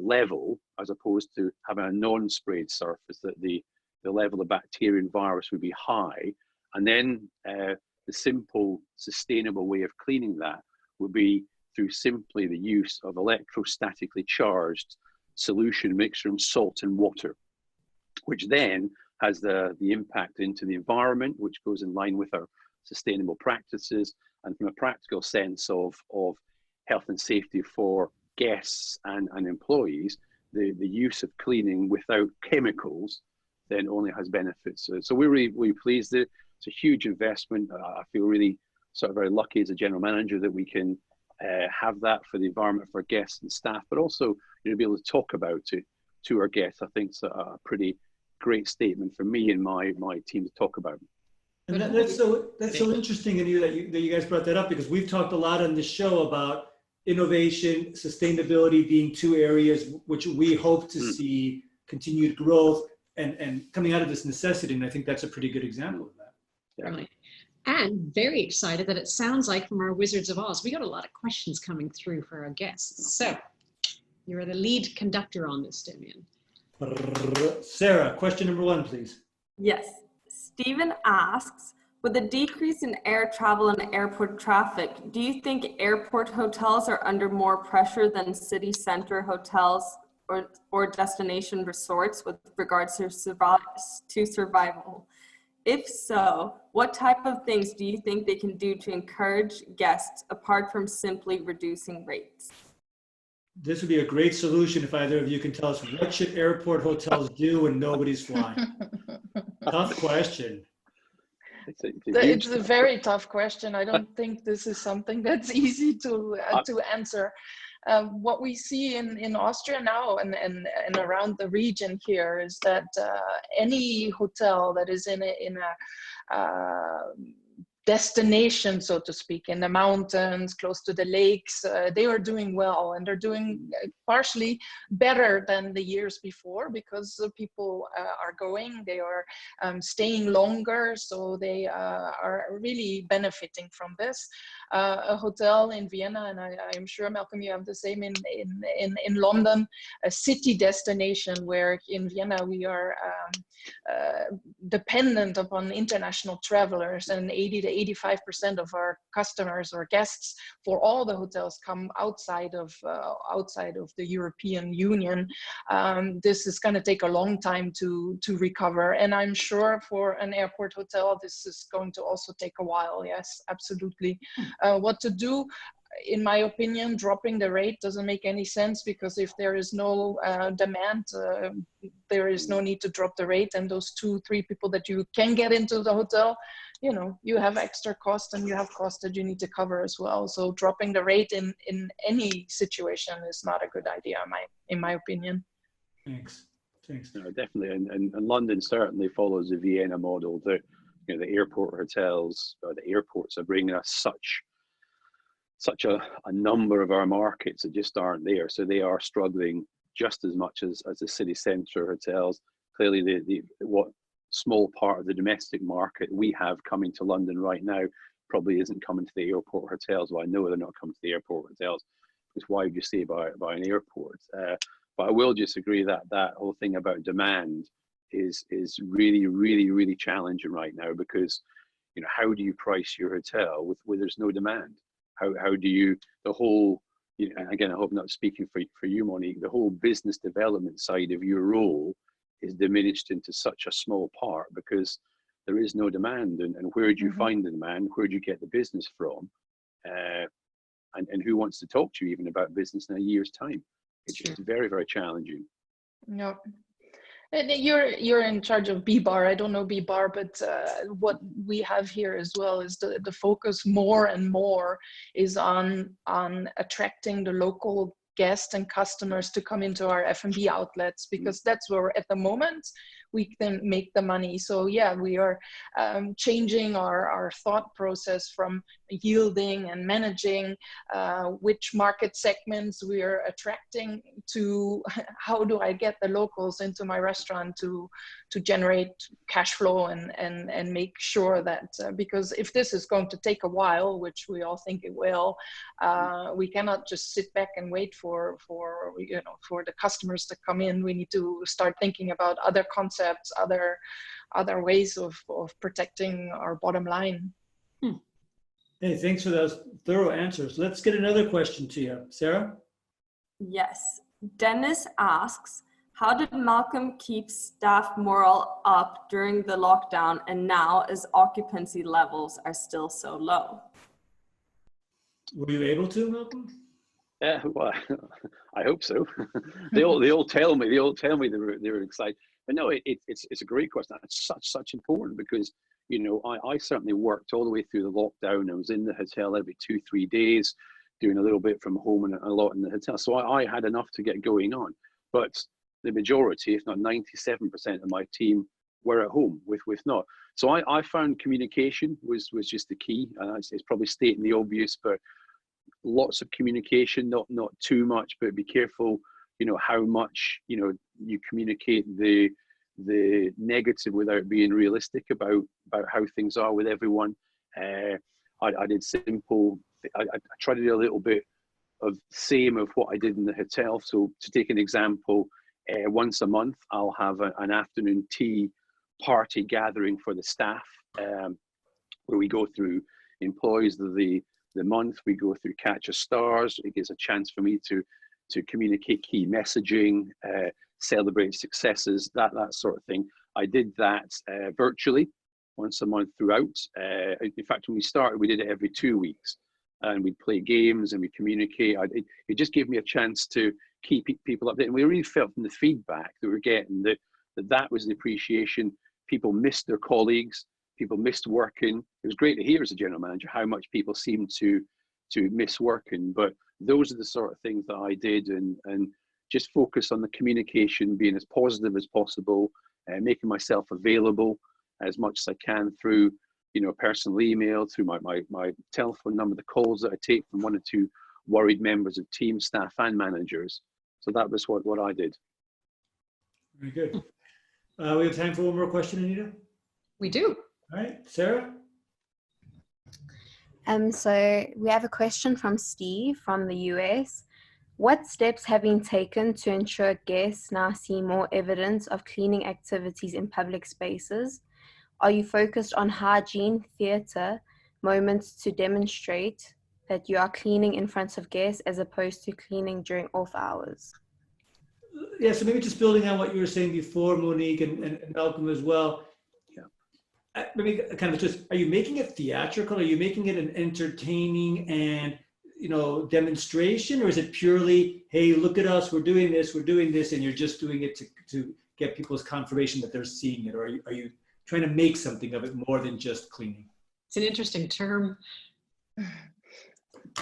level, as opposed to having a non-sprayed surface that the level of bacteria and virus would be high. And then the simple, sustainable way of cleaning that would be through simply the use of electrostatically charged solution mixture of salt and water, which then has the impact into the environment, which goes in line with our sustainable practices, and from a practical sense of health and safety for guests and employees, the use of cleaning without chemicals then only has benefits. So we're really pleased. It's a huge investment. I feel really sort of very lucky as a general manager that we can have that for the environment, for guests and staff, but also be able to talk about it to our guests. I think it's a pretty great statement for me and my team to talk about. And that's so interesting, Anita, that you guys brought that up, because we've talked a lot on this show about innovation, sustainability being two areas which we hope to see continued growth and coming out of this necessity. And I think that's a pretty good example of that. Yeah. Right. And very excited that it sounds like from our Wizards of Oz, we got a lot of questions coming through for our guests. So you're the lead conductor on this, Demian. Sarah, question number 1, please. Yes. Stephen asks, with the decrease in air travel and airport traffic, do you think airport hotels are under more pressure than city center hotels or destination resorts with regards to survival? If so, what type of things do you think they can do to encourage guests apart from simply reducing rates? This would be a great solution if either of you can tell us, what should airport hotels do when nobody's flying? Tough question. It's a very tough question. I don't think this is something that's easy to answer. What we see in Austria now and around the region here is that any hotel that is in a destination, so to speak, in the mountains, close to the lakes, they are doing well, and they're doing partially better than the years before because people are going, they are staying longer, so they are really benefiting from this. A hotel in Vienna, and I'm sure, Malcolm, you have the same in London, a city destination where in Vienna we are dependent upon international travelers, and 80 to 85% of our customers or guests for all the hotels come outside of the European Union. This is going to take a long time to recover, and I'm sure for an airport hotel this is going to also take a while. Yes, absolutely. What to do? In my opinion, dropping the rate doesn't make any sense, because if there is no demand, there is no need to drop the rate. And those 2-3 people that you can get into the hotel, you know, you have extra cost, and you have cost that you need to cover as well. So dropping the rate in any situation is not a good idea, in my opinion. Thanks. No, definitely, and London certainly follows the Vienna model. That, you know, the airport hotels or the airports are bringing us such a number of our markets that just aren't there. So they are struggling just as much as the city centre hotels. Clearly, the what small part of the domestic market we have coming to London right now probably isn't coming to the airport hotels. Well, I know they're not coming to the airport hotels, because why would you say by an airport? But I will just agree that that whole thing about demand is really, really, really challenging right now, because, you know, how do you price your hotel where there's no demand? How do you, the whole, you know, again, I hope I'm not speaking for you, Monique, the whole business development side of your role is diminished into such a small part because there is no demand. And where do you find the demand? Where do you get the business from? And who wants to talk to you even about business in a year's time? It's very, very challenging. No. You're in charge of B-Bar. I don't know B-Bar, but what we have here as well is the focus more and more is on attracting the local guests and customers to come into our F&B outlets, because that's where at the moment we can make the money. So yeah, we are changing our thought process from yielding and managing which market segments we are attracting to how do I get the locals into my restaurant to generate cash flow and make sure that because if this is going to take a while, which we all think it will, we cannot just sit back and wait for the customers to come in. We need to start thinking about other concepts, other ways of protecting our bottom line. Hey, thanks for those thorough answers. Let's get another question to you. Sarah? Yes. Dennis asks, how did Malcolm keep staff morale up during the lockdown and now as occupancy levels are still so low? Were you able to, Malcolm? Yeah, well, I hope so. They all tell me they were excited. But no, it's a great question. It's such important because, you know, I certainly worked all the way through the lockdown. I was in the hotel every 2-3 days, doing a little bit from home and a lot in the hotel. So I had enough to get going on. But the majority, if not 97% of my team were at home with not. So I found communication was just the key. It's probably stating the obvious, but lots of communication, not too much, but be careful, you know, how much, you know, you communicate the negative without being realistic about how things are with everyone. I did simple, I tried to do a little bit of same of what I did in the hotel. So to take an example, once a month, I'll have an afternoon tea party gathering for the staff, where we go through employees of the month, we go through Catch a Stars. It gives a chance for me to communicate key messaging, celebrate successes, that sort of thing. I did that virtually once a month throughout. In fact, when we started, we did it every 2 weeks, and we'd play games and we communicate. It just gave me a chance to keep people updated. And we really felt from the feedback that we were getting that was the appreciation. People missed their colleagues. People missed working. It was great to hear as a general manager how much people seemed to miss working. But those are the sort of things that I did, and just focus on the communication, being as positive as possible, making myself available as much as I can through you know, personal email, through my telephone number, the calls that I take from 1 or 2 worried members of team, staff, and managers. So that was what I did. Very good. We have time for one more question, Anita. We do. All right, Sarah. So we have a question from Steve from the US. What steps have been taken to ensure guests now see more evidence of cleaning activities in public spaces? Are you focused on hygiene, theatre, moments to demonstrate that you are cleaning in front of guests as opposed to cleaning during off hours? Yeah, so maybe just building on what you were saying before, Monique and Malcolm as well. Maybe kind of just, are you making it theatrical? Are you making it an entertaining and, you know, demonstration? Or is it purely, hey, look at us, we're doing this, and you're just doing it to get people's confirmation that they're seeing it? Or are you trying to make something of it more than just cleaning? It's an interesting term.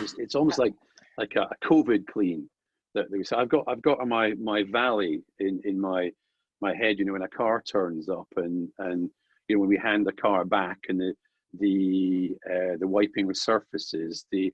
It's almost like a COVID clean. So I've got my valley in my head, you know, when a car turns up and you know, when we hand the car back, and the wiping of surfaces, the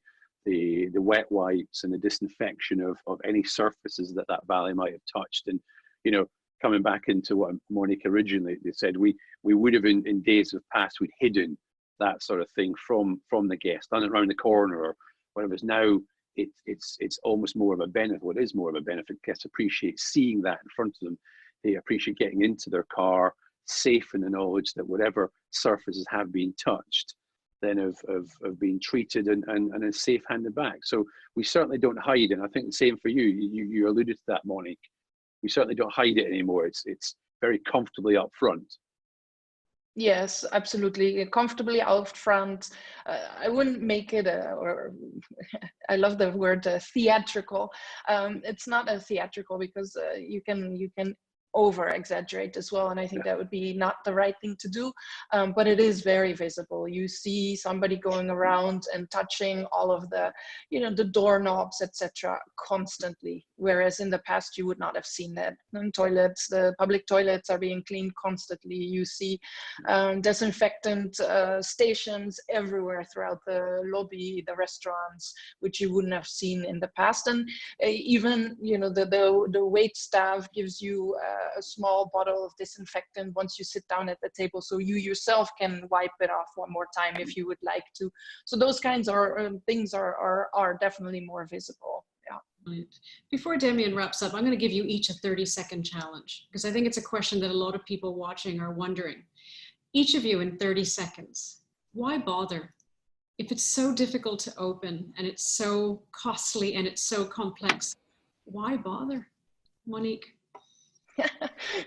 wet wipes, and the disinfection of any surfaces that valley might have touched. And, you know, coming back into what Monique originally they said, we would have in days of past, we'd hidden that sort of thing from the guest, done it around the corner or whatever. Now it's almost more of a benefit. What is more of a benefit? Guests appreciate seeing that in front of them. They appreciate getting into their car safe in the knowledge that whatever surfaces have been touched then have been treated and is safe handed back. So we certainly don't hide, and I think the same for you. You alluded to that, Monique. We certainly don't hide it anymore. It's very comfortably up front. Yes, absolutely. Comfortably out front. I wouldn't make it or I love the word theatrical. It's not a theatrical because you can over exaggerate as well, and I think that would be not the right thing to do, but it is very visible. You see somebody going around and touching all of the, you know, the doorknobs, etc., constantly, whereas in the past you would not have seen that. And toilets, the public toilets are being cleaned constantly. You see disinfectant stations everywhere throughout the lobby, the restaurants, which you wouldn't have seen in the past. And even, you know, the wait staff gives you a small bottle of disinfectant once you sit down at the table, so you yourself can wipe it off one more time if you would like to. So those kinds of things are definitely more visible. Yeah. Right. Before Demian wraps up, I'm going to give you each a 30-second challenge, because I think it's a question that a lot of people watching are wondering. Each of you in 30 seconds, why bother? If it's so difficult to open and it's so costly and it's so complex, why bother? Monique?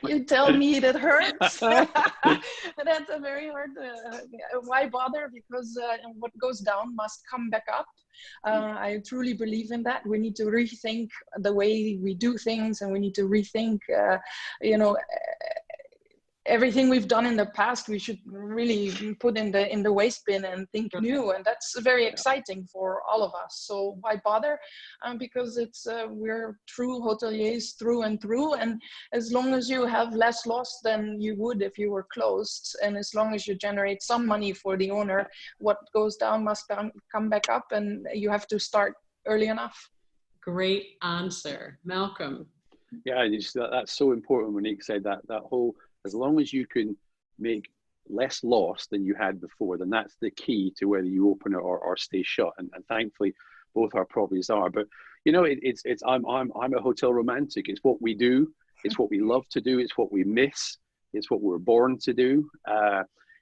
You tell me that hurts. That's a very hard. Why bother? Because what goes down must come back up. I truly believe in that. We need to rethink the way we do things, and we need to rethink, you know, everything we've done in the past. We should really put in the waste bin and think new, and that's very exciting for all of us. So why bother? Because it's we're true hoteliers through and through, and as long as you have less loss than you would if you were closed, and as long as you generate some money for the owner, what goes down must come back up, and you have to start early enough. Great answer. Malcolm? Yeah, that's so important. Monique said that whole, as long as you can make less loss than you had before, then that's the key to whether you open it or stay shut. And thankfully, both our properties are. But you know, I'm a hotel romantic. It's what we do. It's what we love to do. It's what we miss. It's what we're born to do.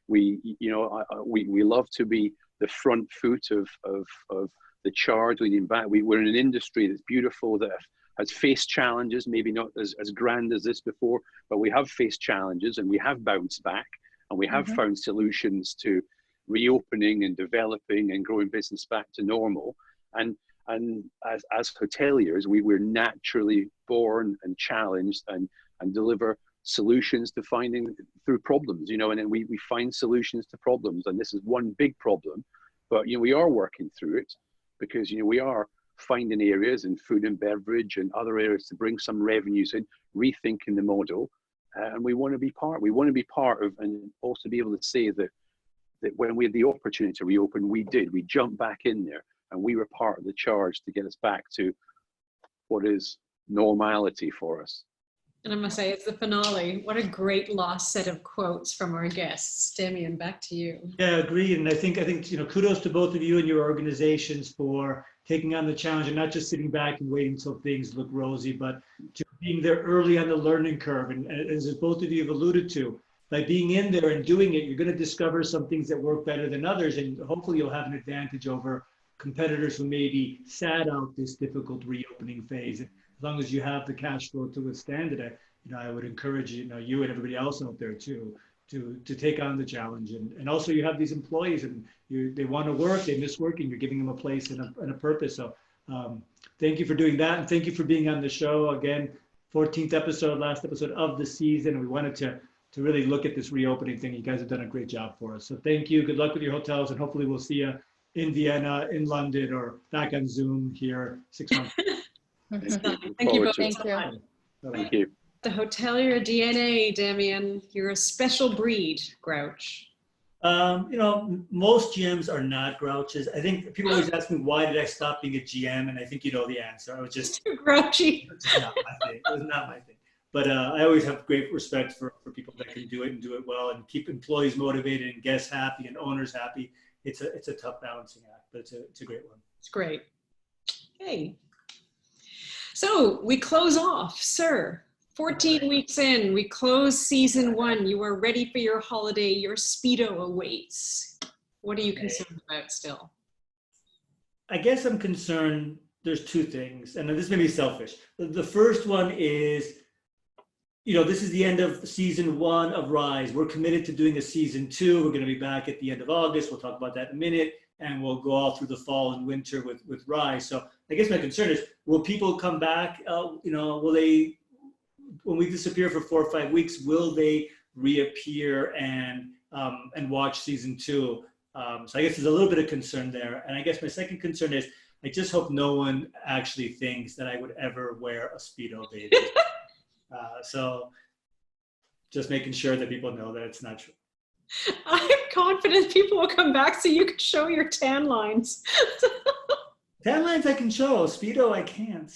We love to be the front foot of the charge leading back. We're in an industry that's beautiful, that has faced challenges, maybe not as grand as this before, but we have faced challenges, and we have bounced back, and we have found solutions to reopening and developing and growing business back to normal. And as hoteliers, we're naturally born and challenged and deliver solutions to finding through problems, you know, and then we find solutions to problems. And this is one big problem, but, you know, we are working through it because, you know, we are finding areas in food and beverage and other areas to bring some revenues in, rethinking the model, and we want to be part of, and also be able to say that that when we had the opportunity to reopen, we did. We jumped back in there, and we were part of the charge to get us back to what is normality for us. And I must say, it's the finale. What a great last set of quotes from our guests. Demian, back to you. Yeah, agreed. And I think kudos to both of you and your organizations for taking on the challenge and not just sitting back and waiting until things look rosy, but to being there early on the learning curve. And as both of you have alluded to, by being in there and doing it, you're going to discover some things that work better than others, and hopefully you'll have an advantage over competitors who maybe sat out this difficult reopening phase. As long as you have the cash flow to withstand it, I would encourage you and everybody else out there too, to take on the challenge. And also you have these employees, and they want to work, they miss working, you're giving them a place and a purpose. So thank you for doing that, and thank you for being on the show again. 14th episode, last episode of the season. We wanted to really look at this reopening thing. You guys have done a great job for us. So thank you. Good luck with your hotels, and hopefully we'll see you in Vienna, in London, or back on Zoom here 6 months. Thank you both. Thank you. Thank you. The hotelier DNA, Demian. You're a special breed, Grouch. Most GMs are not grouches. I think people always ask me, why did I stop being a GM? And I think you know the answer. I was just too grouchy. It was just not my thing. It was not my thing. But I always have great respect for people that can do it and do it well and keep employees motivated and guests happy and owners happy. It's a tough balancing act, but it's a great one. It's great. Okay. So we close off, sir. 14 weeks in, we close season 1. You are ready for your holiday. Your Speedo awaits. What are you concerned about still? I guess I'm concerned. There's 2 things, and this may be selfish. The first one is, this is the end of season 1 of Rise. We're committed to doing a season 2. We're going to be back at the end of August. We'll talk about that in a minute, and we'll go all through the fall and winter with Rise. So I guess my concern is, will people come back? Will they, when we disappear for 4 or 5 weeks, will they reappear and watch season 2? So I guess there's a little bit of concern there. And I guess my second concern is, I just hope no one actually thinks that I would ever wear a Speedo, baby. So just making sure that people know that it's not true. I'm confident people will come back so you can show your tan lines. Tan lines I can show. Speedo I can't.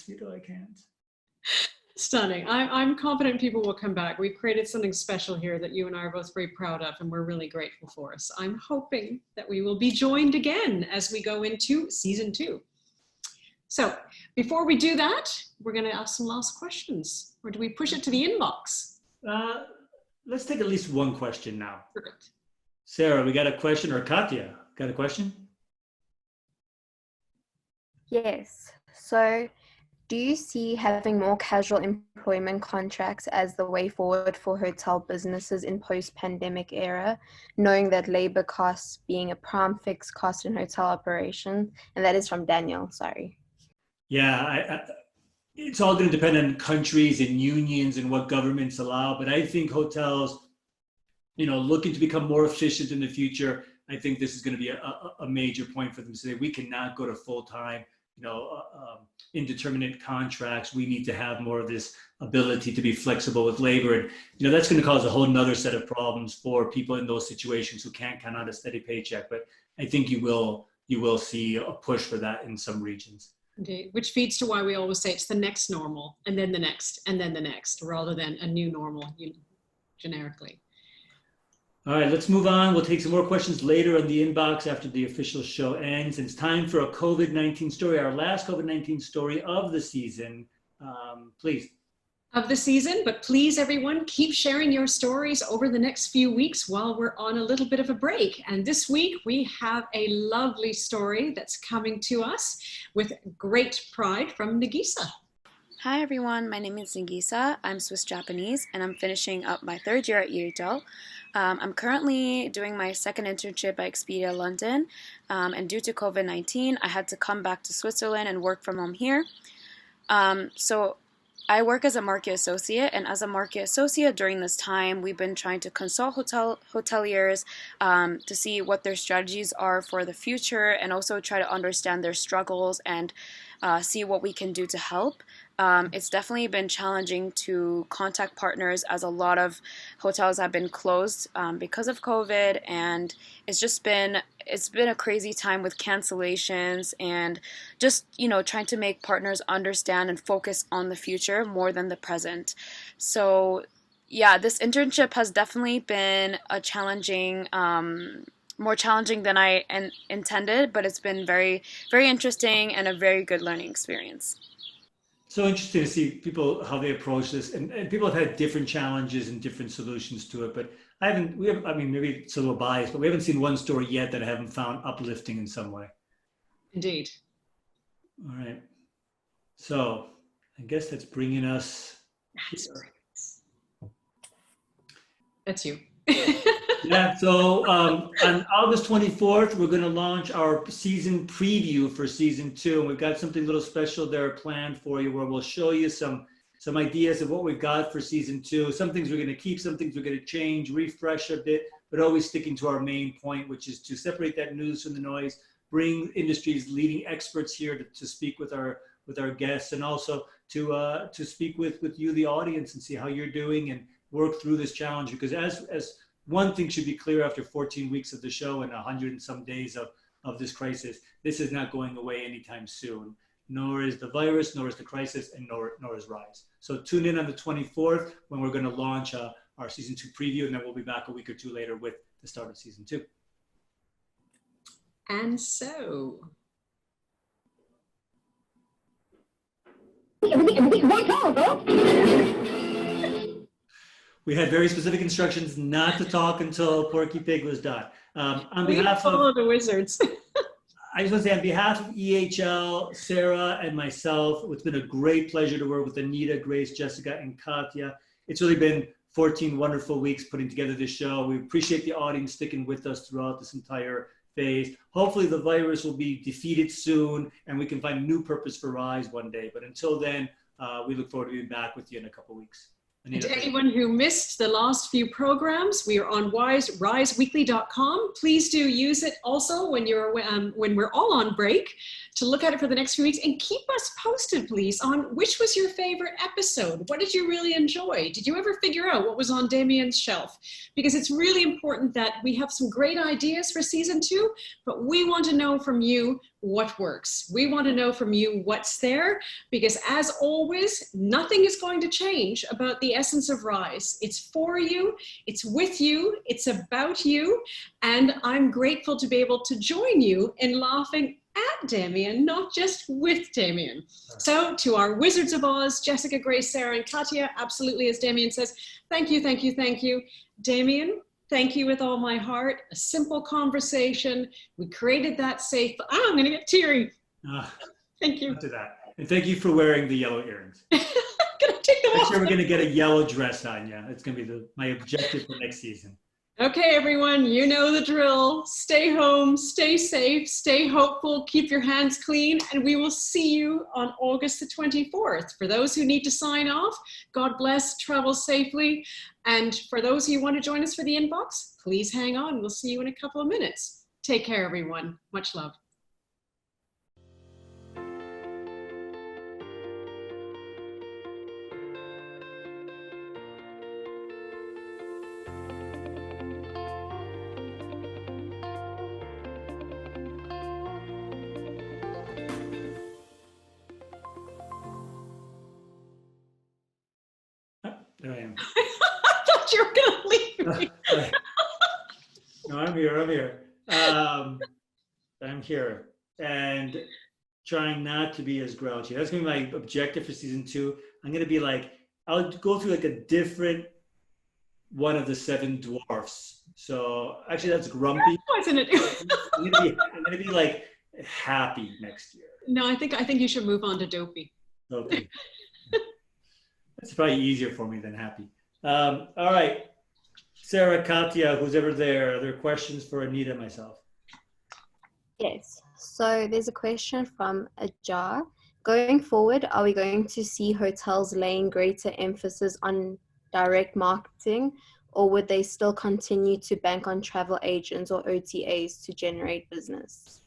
Stunning. I'm confident people will come back. We've created something special here that you and I are both very proud of, and we're really grateful for. So I'm hoping that we will be joined again as we go into season 2. So before we do that, we're going to ask some last questions. Or do we push it to the inbox? Let's take at least one question now. Perfect. Sarah, we got a question, or Katya, got a question? Yes. So do you see having more casual employment contracts as the way forward for hotel businesses in post-pandemic era, knowing that labor costs being a prime fixed cost in hotel operations? And that is from Daniel, sorry. Yeah, it's all going to depend on countries and unions and what governments allow. But I think hotels, looking to become more efficient in the future, I think this is going to be a major point for them to say, we cannot go to full-time, indeterminate contracts. We need to have more of this ability to be flexible with labor. And, that's going to cause a whole nother set of problems for people in those situations who can't count on a steady paycheck. But I think you will see a push for that in some regions. Indeed, which feeds to why we always say it's the next normal, and then the next, and then the next, rather than a new normal, generically. All right, let's move on. We'll take some more questions later in the inbox after the official show ends. It's time for a COVID-19 story, our last COVID-19 story of the season. Please. Of the season, but please, everyone, keep sharing your stories over the next few weeks while we're on a little bit of a break. And this week, we have a lovely story that's coming to us with great pride from Nagisa. Hi everyone, my name is Nagisa. I'm Swiss Japanese and I'm finishing up my 3rd year at UHL. I'm currently doing my 2nd internship at Expedia London, and due to COVID-19, I had to come back to Switzerland and work from home here. So I work as a market associate, and as a market associate during this time, we've been trying to consult hoteliers to see what their strategies are for the future, and also try to understand their struggles and see what we can do to help. It's definitely been challenging to contact partners as a lot of hotels have been closed because of COVID, and it's been a crazy time with cancellations and just trying to make partners understand and focus on the future more than the present. So yeah, this internship has definitely been a challenging, more challenging than I intended, but it's been very, very interesting and a very good learning experience. So interesting to see people, how they approach this, and people have had different challenges and different solutions to it, but I mean, maybe it's a little biased, but we haven't seen one story yet that I haven't found uplifting in some way. Indeed. All right. So I guess that's bringing us. That's you. Yeah, so on August 24th, we're going to launch our season preview for season 2. And we've got something a little special there planned for you where we'll show you some ideas of what we've got for season 2. Some things we're going to keep, some things we're going to change, refresh a bit, but always sticking to our main point, which is to separate that news from the noise, bring industry's leading experts here to speak with our guests, and also to speak with you, the audience, and see how you're doing and work through this challenge. Because as one thing should be clear after 14 weeks of the show and 100 and some days of this crisis, this is not going away anytime soon. Nor is the virus, nor is the crisis, and nor is Rise. So tune in on the 24th when we're going to launch our season 2 preview, and then we'll be back a week or two later with the start of season 2. And so. We had very specific instructions not to talk until Porky Pig was done. On behalf of the Wizards. I just want to say on behalf of EHL, Sarah, and myself, it's been a great pleasure to work with Anita, Grace, Jessica, and Katya. It's really been 14 wonderful weeks putting together this show. We appreciate the audience sticking with us throughout this entire phase. Hopefully the virus will be defeated soon and we can find a new purpose for Rise one day. But until then, we look forward to being back with you in a couple of weeks. And to anyone who missed the last few programs, we are on riseweekly.com. Please do use it also when we're all on break to look at it for the next few weeks, and keep us posted, please, on which was your favorite episode. What did you really enjoy? Did you ever figure out what was on Demian's shelf? Because it's really important that we have some great ideas for season 2, but we want to know from you what works. We want to know from you what's there, because as always, nothing is going to change about the essence of Rise. It's for you, it's with you, it's about you, and I'm grateful to be able to join you in laughing at Demian, not just with Demian. So to our Wizards of Oz, Jessica, Grace, Sarah, and Katya, absolutely, as Demian says, thank you, thank you, thank you. Demian, thank you with all my heart. A simple conversation. We created that safe. I'm going to get teary. Thank you. To that. And thank you for wearing the yellow earrings. I'm going to take them off. Next year we're going to get a yellow dress on you. It's going to be my objective for next season. Okay, everyone, you know the drill. Stay home, stay safe, stay hopeful, keep your hands clean, and we will see you on August the 24th. For those who need to sign off, God bless, travel safely. And for those who want to join us for the inbox, please hang on. We'll see you in a couple of minutes. Take care, everyone. Much love. There I am. I thought you were going to leave me. No, I'm here. I'm here. And trying not to be as grouchy. That's going to be my objective for season 2. I'm going to be like, I'll go through like a different one of the 7 dwarfs. So actually that's grumpy. Wasn't it? I'm going to be like happy next year. No, I think you should move on to dopey. Okay. It's probably easier for me than happy. All right. Sarah, Katya, who's ever there, are there questions for Anita and myself? Yes. So there's a question from Ajar. Going forward, are we going to see hotels laying greater emphasis on direct marketing, or would they still continue to bank on travel agents or OTAs to generate business?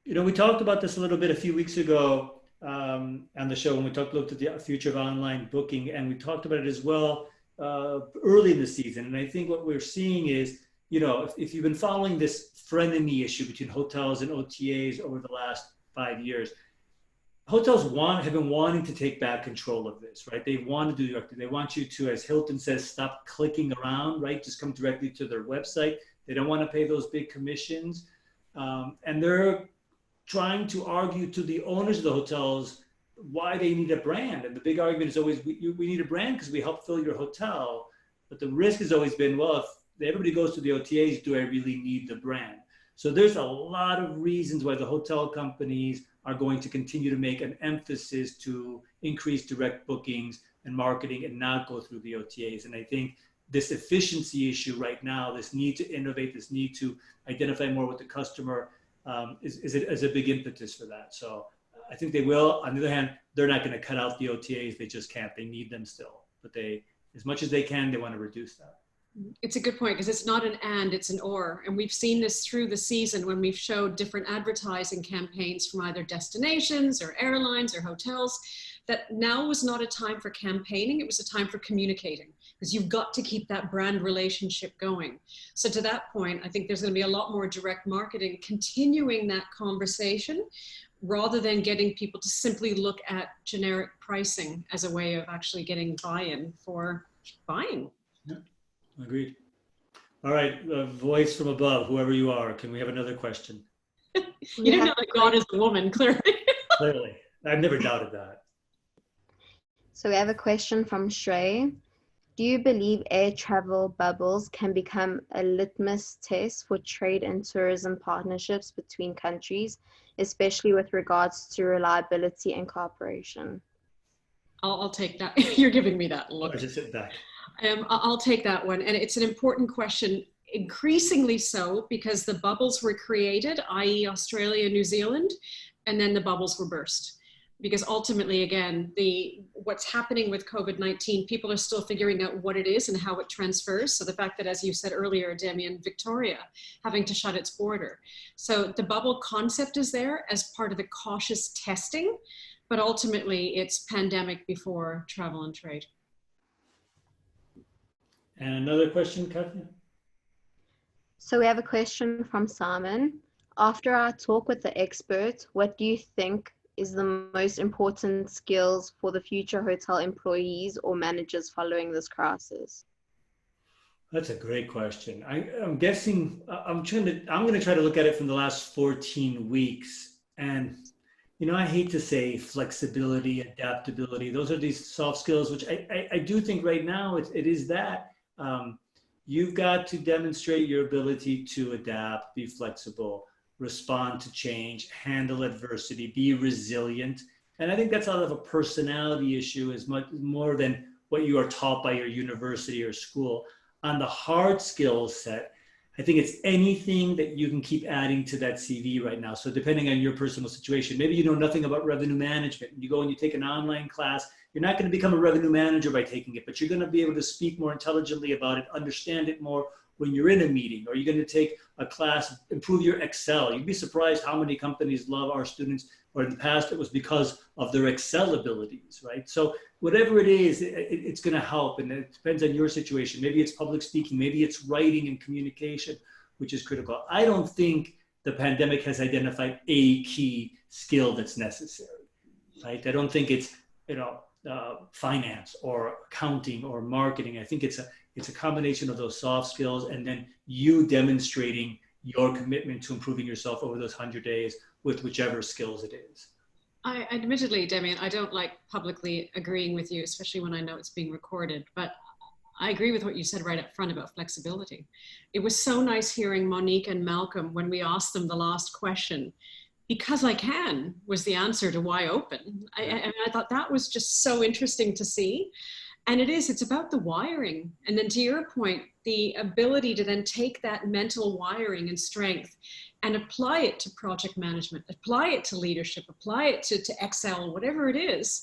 You know, we talked about this a little bit a few weeks ago. on the show when we looked at the future of online booking, and we talked about it as well early in the season. And I think what we're seeing is, if you've been following this frenemy issue between hotels and OTAs over the last 5 years, hotels have been wanting to take back control of this, right? They want to do directly. They want you to, as Hilton says, stop clicking around, right? Just come directly to their website. They don't want to pay those big commissions. And they're trying to argue to the owners of the hotels why they need a brand. And the big argument is always, we need a brand because we help fill your hotel. But the risk has always been, well, if everybody goes to the OTAs, do I really need the brand? So there's a lot of reasons why the hotel companies are going to continue to make an emphasis to increase direct bookings and marketing and not go through the OTAs. And I think this efficiency issue right now, this need to innovate, this need to identify more with the customer is a big impetus for that. So I think they will. On the other hand, they're not going to cut out the OTAs. They just can't. They need them still. But they, as much as they can, they want to reduce that. It's a good point, because it's not an and, it's an or. And we've seen this through the season when we've showed different advertising campaigns from either destinations or airlines or hotels, that now was not a time for campaigning, it was a time for communicating, because you've got to keep that brand relationship going. So to that point, I think there's going to be a lot more direct marketing, continuing that conversation, rather than getting people to simply look at generic pricing as a way of actually getting buy-in for buying. Yeah. Agreed. All right, voice from above, whoever you are, can we have another question? You didn't know that God is a woman, clearly. Clearly. I've never doubted that. So we have a question from Shrey. Do you believe air travel bubbles can become a litmus test for trade and tourism partnerships between countries, especially with regards to reliability and cooperation? I'll take that. You're giving me that look. Or just sit back. I'll take that one. And it's an important question, increasingly so, because the bubbles were created, i.e. Australia, New Zealand, and then the bubbles were burst. Because ultimately, again, what's happening with COVID-19, people are still figuring out what it is and how it transfers. So the fact that, as you said earlier, Demian, Victoria having to shut its border. So the bubble concept is there as part of the cautious testing, but ultimately it's pandemic before travel and trade. And another question, Kathy? So we have a question from Simon. After our talk with the expert, what do you think is the most important skills for the future hotel employees or managers following this crisis? That's a great question. I'm guessing, I'm going to try to look at it from the last 14 weeks. And, I hate to say flexibility, adaptability. Those are these soft skills, which I do think right now it is that. You've got to demonstrate your ability to adapt, be flexible, respond to change, handle adversity, be resilient. And I think that's out of a personality issue as much more than what you are taught by your university or school. On the hard skills set, I think it's anything that you can keep adding to that CV right now. So depending on your personal situation, maybe you know nothing about revenue management. You go and you take an online class, you're not going to become a revenue manager by taking it, but you're going to be able to speak more intelligently about it, understand it more when you're in a meeting, or you're going to take a class, improve your Excel. You'd be surprised how many companies love our students, or in the past it was because of their Excel abilities, right? So whatever it is, it's going to help, and it depends on your situation. Maybe it's public speaking, maybe it's writing and communication, which is critical. I don't think the pandemic has identified a key skill that's necessary, right? I don't think it's, finance or accounting or marketing. I think it's a combination of those soft skills, and then you demonstrating your commitment to improving yourself over those 100 days with whichever skills it is. I admittedly, Demian, I don't like publicly agreeing with you, especially when I know it's being recorded, but I agree with what you said right up front about flexibility. It was so nice hearing Monique and Malcolm when we asked them the last question. Because I can was the answer to why open. And I thought that was just so interesting to see. And it's about the wiring. And then to your point, the ability to then take that mental wiring and strength and apply it to project management, apply it to leadership, apply it to Excel, whatever it is.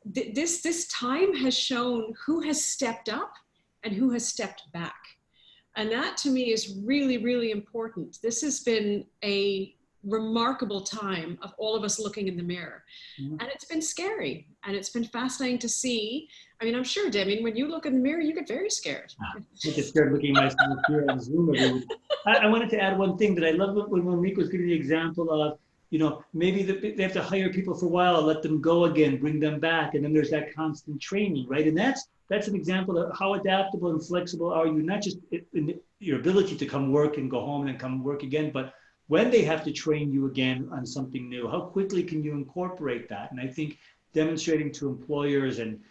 This time has shown who has stepped up and who has stepped back. And that to me is really, really important. This has been a remarkable time of all of us looking in the mirror. Mhm. And it's been scary, and it's been fascinating to see. I mean, I'm sure, Demian, when you look in the mirror, you get very scared. I get scared looking at myself here on Zoom every week. I wanted to add one thing that I love when Monique was giving the example of, maybe they have to hire people for a while, let them go again, bring them back, and then there's that constant training, right? And that's an example of how adaptable and flexible are you, not just in your ability to come work and go home and then come work again, but when they have to train you again on something new, how quickly can you incorporate that? And I think demonstrating to employers and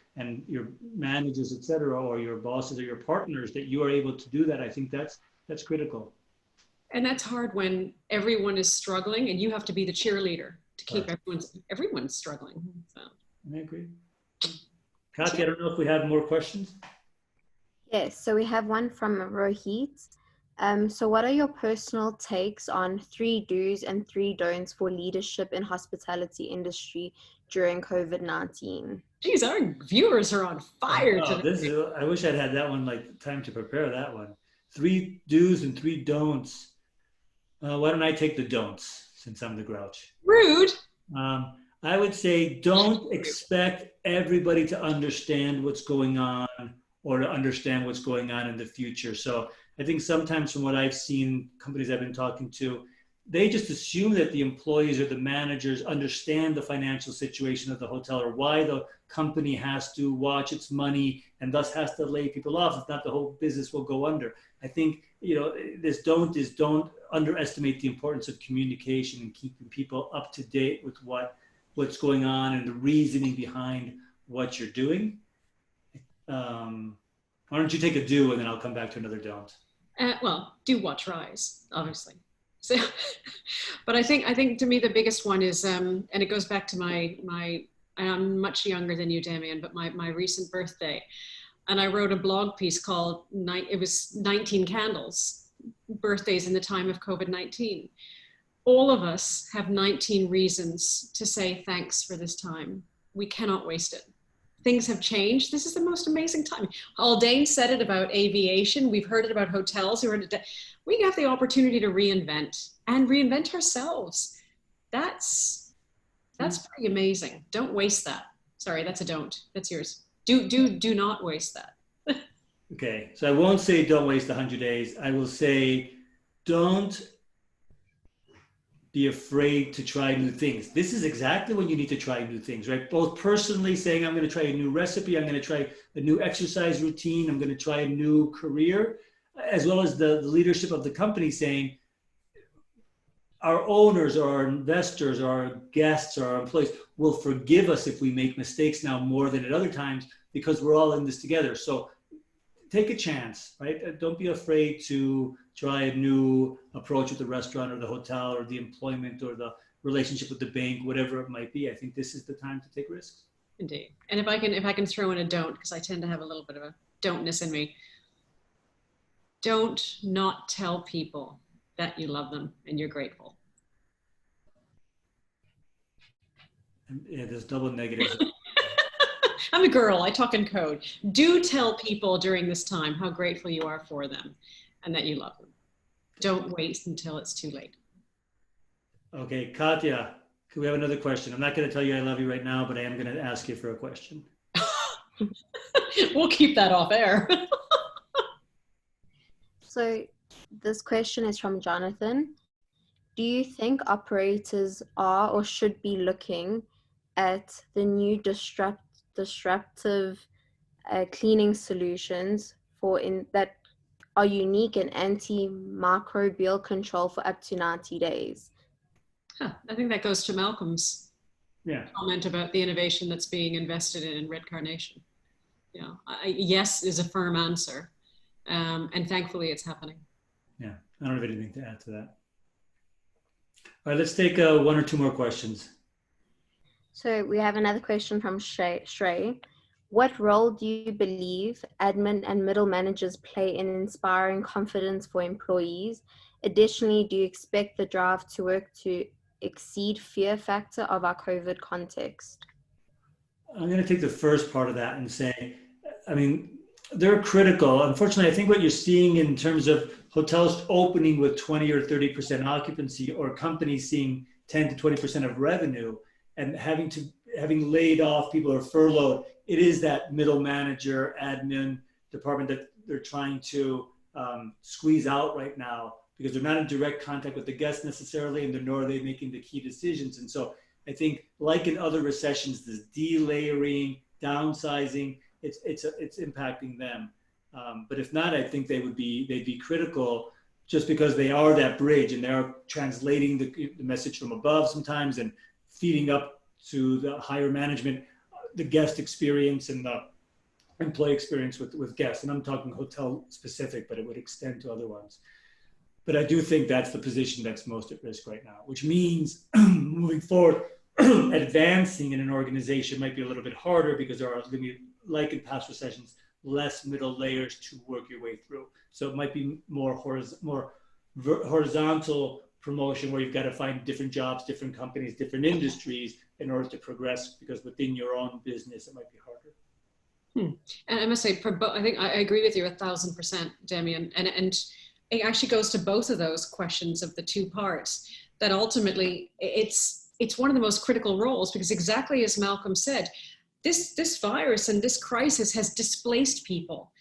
your managers, et cetera, or your bosses or your partners that you are able to do that, I think that's critical. And that's hard when everyone is struggling and you have to be the cheerleader to keep everyone's struggling. So. I agree. Katya, I don't know if we have more questions. Yes, so we have one from Rohit. So what are your personal takes on 3 do's and 3 don'ts for leadership in hospitality industry during COVID-19? Geez, our viewers are on fire today. I wish I'd had that one, like time to prepare that one. 3 do's and 3 don'ts. Why don't I take the don'ts since I'm the grouch? Rude. I would say don't expect everybody to understand what's going on or to understand what's going on in the future. So I think sometimes from what I've seen, companies I've been talking to, they just assume that the employees or the managers understand the financial situation of the hotel or why the company has to watch its money and thus has to lay people off. If not, the whole business will go under. I think, this don't underestimate the importance of communication and keeping people up to date with what's going on and the reasoning behind what you're doing. Why don't you take a do and then I'll come back to another don't. Well, do watch Rise, obviously. So, but I think to me the biggest one is, and it goes back to I'm much younger than you, Demian, but my recent birthday, and I wrote a blog piece called it was 19 Candles, Birthdays in the Time of COVID-19. All of us have 19 reasons to say thanks for this time. We cannot waste it. Things have changed. This is the most amazing time. Haldane said it about aviation. We've heard it about hotels. We have the opportunity to reinvent ourselves. That's pretty amazing. Don't waste that. Sorry, that's a don't. That's yours. Do not waste that. Okay, so I won't say don't waste 100 days. I will say don't be afraid to try new things. This is exactly when you need to try new things, right? Both personally saying, I'm going to try a new recipe, I'm going to try a new exercise routine, I'm going to try a new career, as well as the leadership of the company saying, our owners or our investors or our guests or our employees will forgive us if we make mistakes now more than at other times because we're all in this together. So take a chance, right? Don't be afraid to try a new approach with the restaurant or the hotel or the employment or the relationship with the bank, whatever it might be. I think this is the time to take risks. Indeed. And if I can throw in a don't, because I tend to have a little bit of a don't-ness in me. Don't not tell people that you love them and you're grateful. Yeah, there's double negatives. I'm a girl, I talk in code. Do tell people during this time how grateful you are for them and that you love them. Don't wait until it's too late. Okay, Katya, can we have another question? I'm not going to tell you I love you right now, but I am going to ask you for a question. We'll keep that off air. So this question is from Jonathan. Do you think operators are or should be looking at the new disruptive cleaning solutions that are unique and antimicrobial control for up to 90 days? I think that goes to Malcolm's comment about the innovation that's being invested in Red Carnation. Yes is a firm answer, and thankfully it's happening. Yeah, I don't have anything to add to that. All right, let's take 1 or 2 more questions. So we have another question from Shrey. What role do you believe admin and middle managers play in inspiring confidence for employees? Additionally, do you expect the drive to work to exceed fear factor of our COVID context? I'm going to take the first part of that and say, they're critical. Unfortunately, I think what you're seeing in terms of hotels opening with 20 or 30% occupancy, or companies seeing 10 to 20% of revenue and having laid off people or furloughed, it is that middle manager, admin department that they're trying to squeeze out right now, because they're not in direct contact with the guests necessarily, and nor are they making the key decisions. And so I think, like in other recessions, this delayering, downsizing, it's impacting them. But if not, I think they'd be critical, just because they are that bridge and they're translating the message from above sometimes and feeding up to the higher management, the guest experience and the employee experience with guests. And I'm talking hotel specific, but it would extend to other ones. But I do think that's the position that's most at risk right now, which means moving forward, advancing in an organization might be a little bit harder, because there are going to be, like in past recessions, less middle layers to work your way through. So it might be more horizontal promotion, where you've got to find different jobs, different companies, different industries in order to progress, because within your own business, it might be harder. And I must say, I think I agree with you 1,000%, Demian. And it actually goes to both of those questions of the two parts, that ultimately it's one of the most critical roles, because exactly as Malcolm said, this virus and this crisis has displaced people.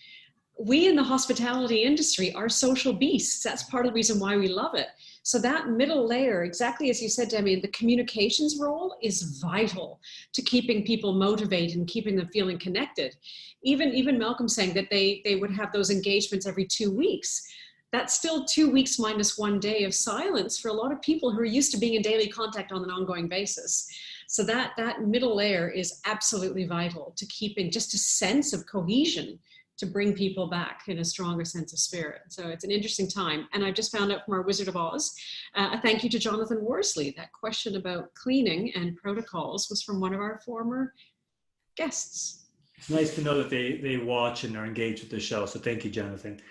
We in the hospitality industry are social beasts. That's part of the reason why we love it. So that middle layer, exactly as you said, Demian, the communications role is vital to keeping people motivated and keeping them feeling connected. Even Malcolm saying that they would have those engagements every 2 weeks. That's still 2 weeks minus 1 day of silence for a lot of people who are used to being in daily contact on an ongoing basis. So that middle layer is absolutely vital to keeping just a sense of cohesion, to bring people back in a stronger sense of spirit. So it's an interesting time. And I just found out from our Wizard of Oz, a thank you to Jonathan Worsley. That question about cleaning and protocols was from one of our former guests. It's nice to know that they watch and are engaged with the show. So thank you, Jonathan.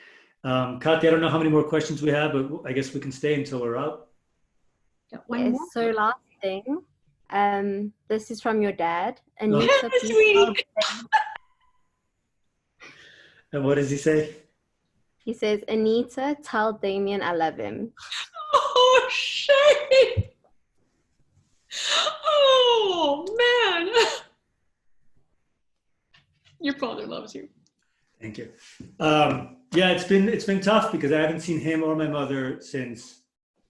Kathy, I don't know how many more questions we have, but I guess we can stay until we're out. One more. So last thing, this is from your dad. Anita, sweetie. And what does he say? He says, Anita, tell Demian I love him. Oh, shame. Oh, man. Your father loves you. Thank you. Yeah, it's been tough, because I haven't seen him or my mother since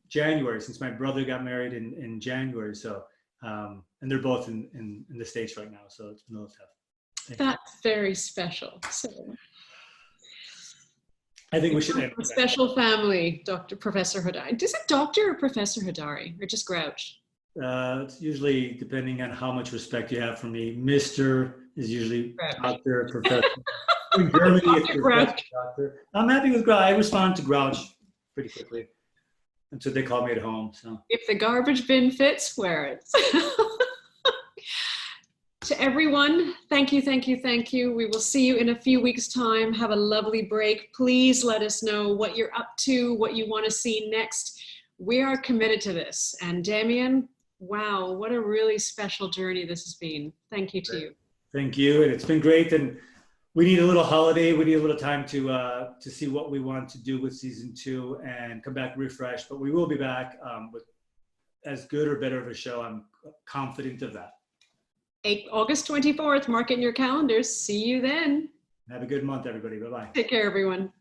January, since my brother got married in January. So, and they're both in the States right now. So it's been a little tough. That's very special. So I think we should end a special family, Professor Hodari. Is it Dr. or Professor Hodari, or just Grouch? It's usually depending on how much respect you have for me. Mr. is usually Grouch. Doctor, Professor. In Germany, it's Professor, Doctor. I'm happy with Grouch. I respond to Grouch pretty quickly. That's what they call me at home. So if the garbage bin fits, wear it. To everyone, thank you, thank you, thank you. We will see you in a few weeks' time. Have a lovely break. Please let us know what you're up to, what you want to see next. We are committed to this. And Demian, wow, what a really special journey this has been. Thank you to you. Thank you, and it's been great. And we need a little holiday. We need a little time to see what we want to do with season 2 and come back refreshed. But we will be back with as good or better of a show. I'm confident of that. August 24th, mark it in your calendars. See you then. Have a good month, everybody. Bye-bye. Take care, everyone.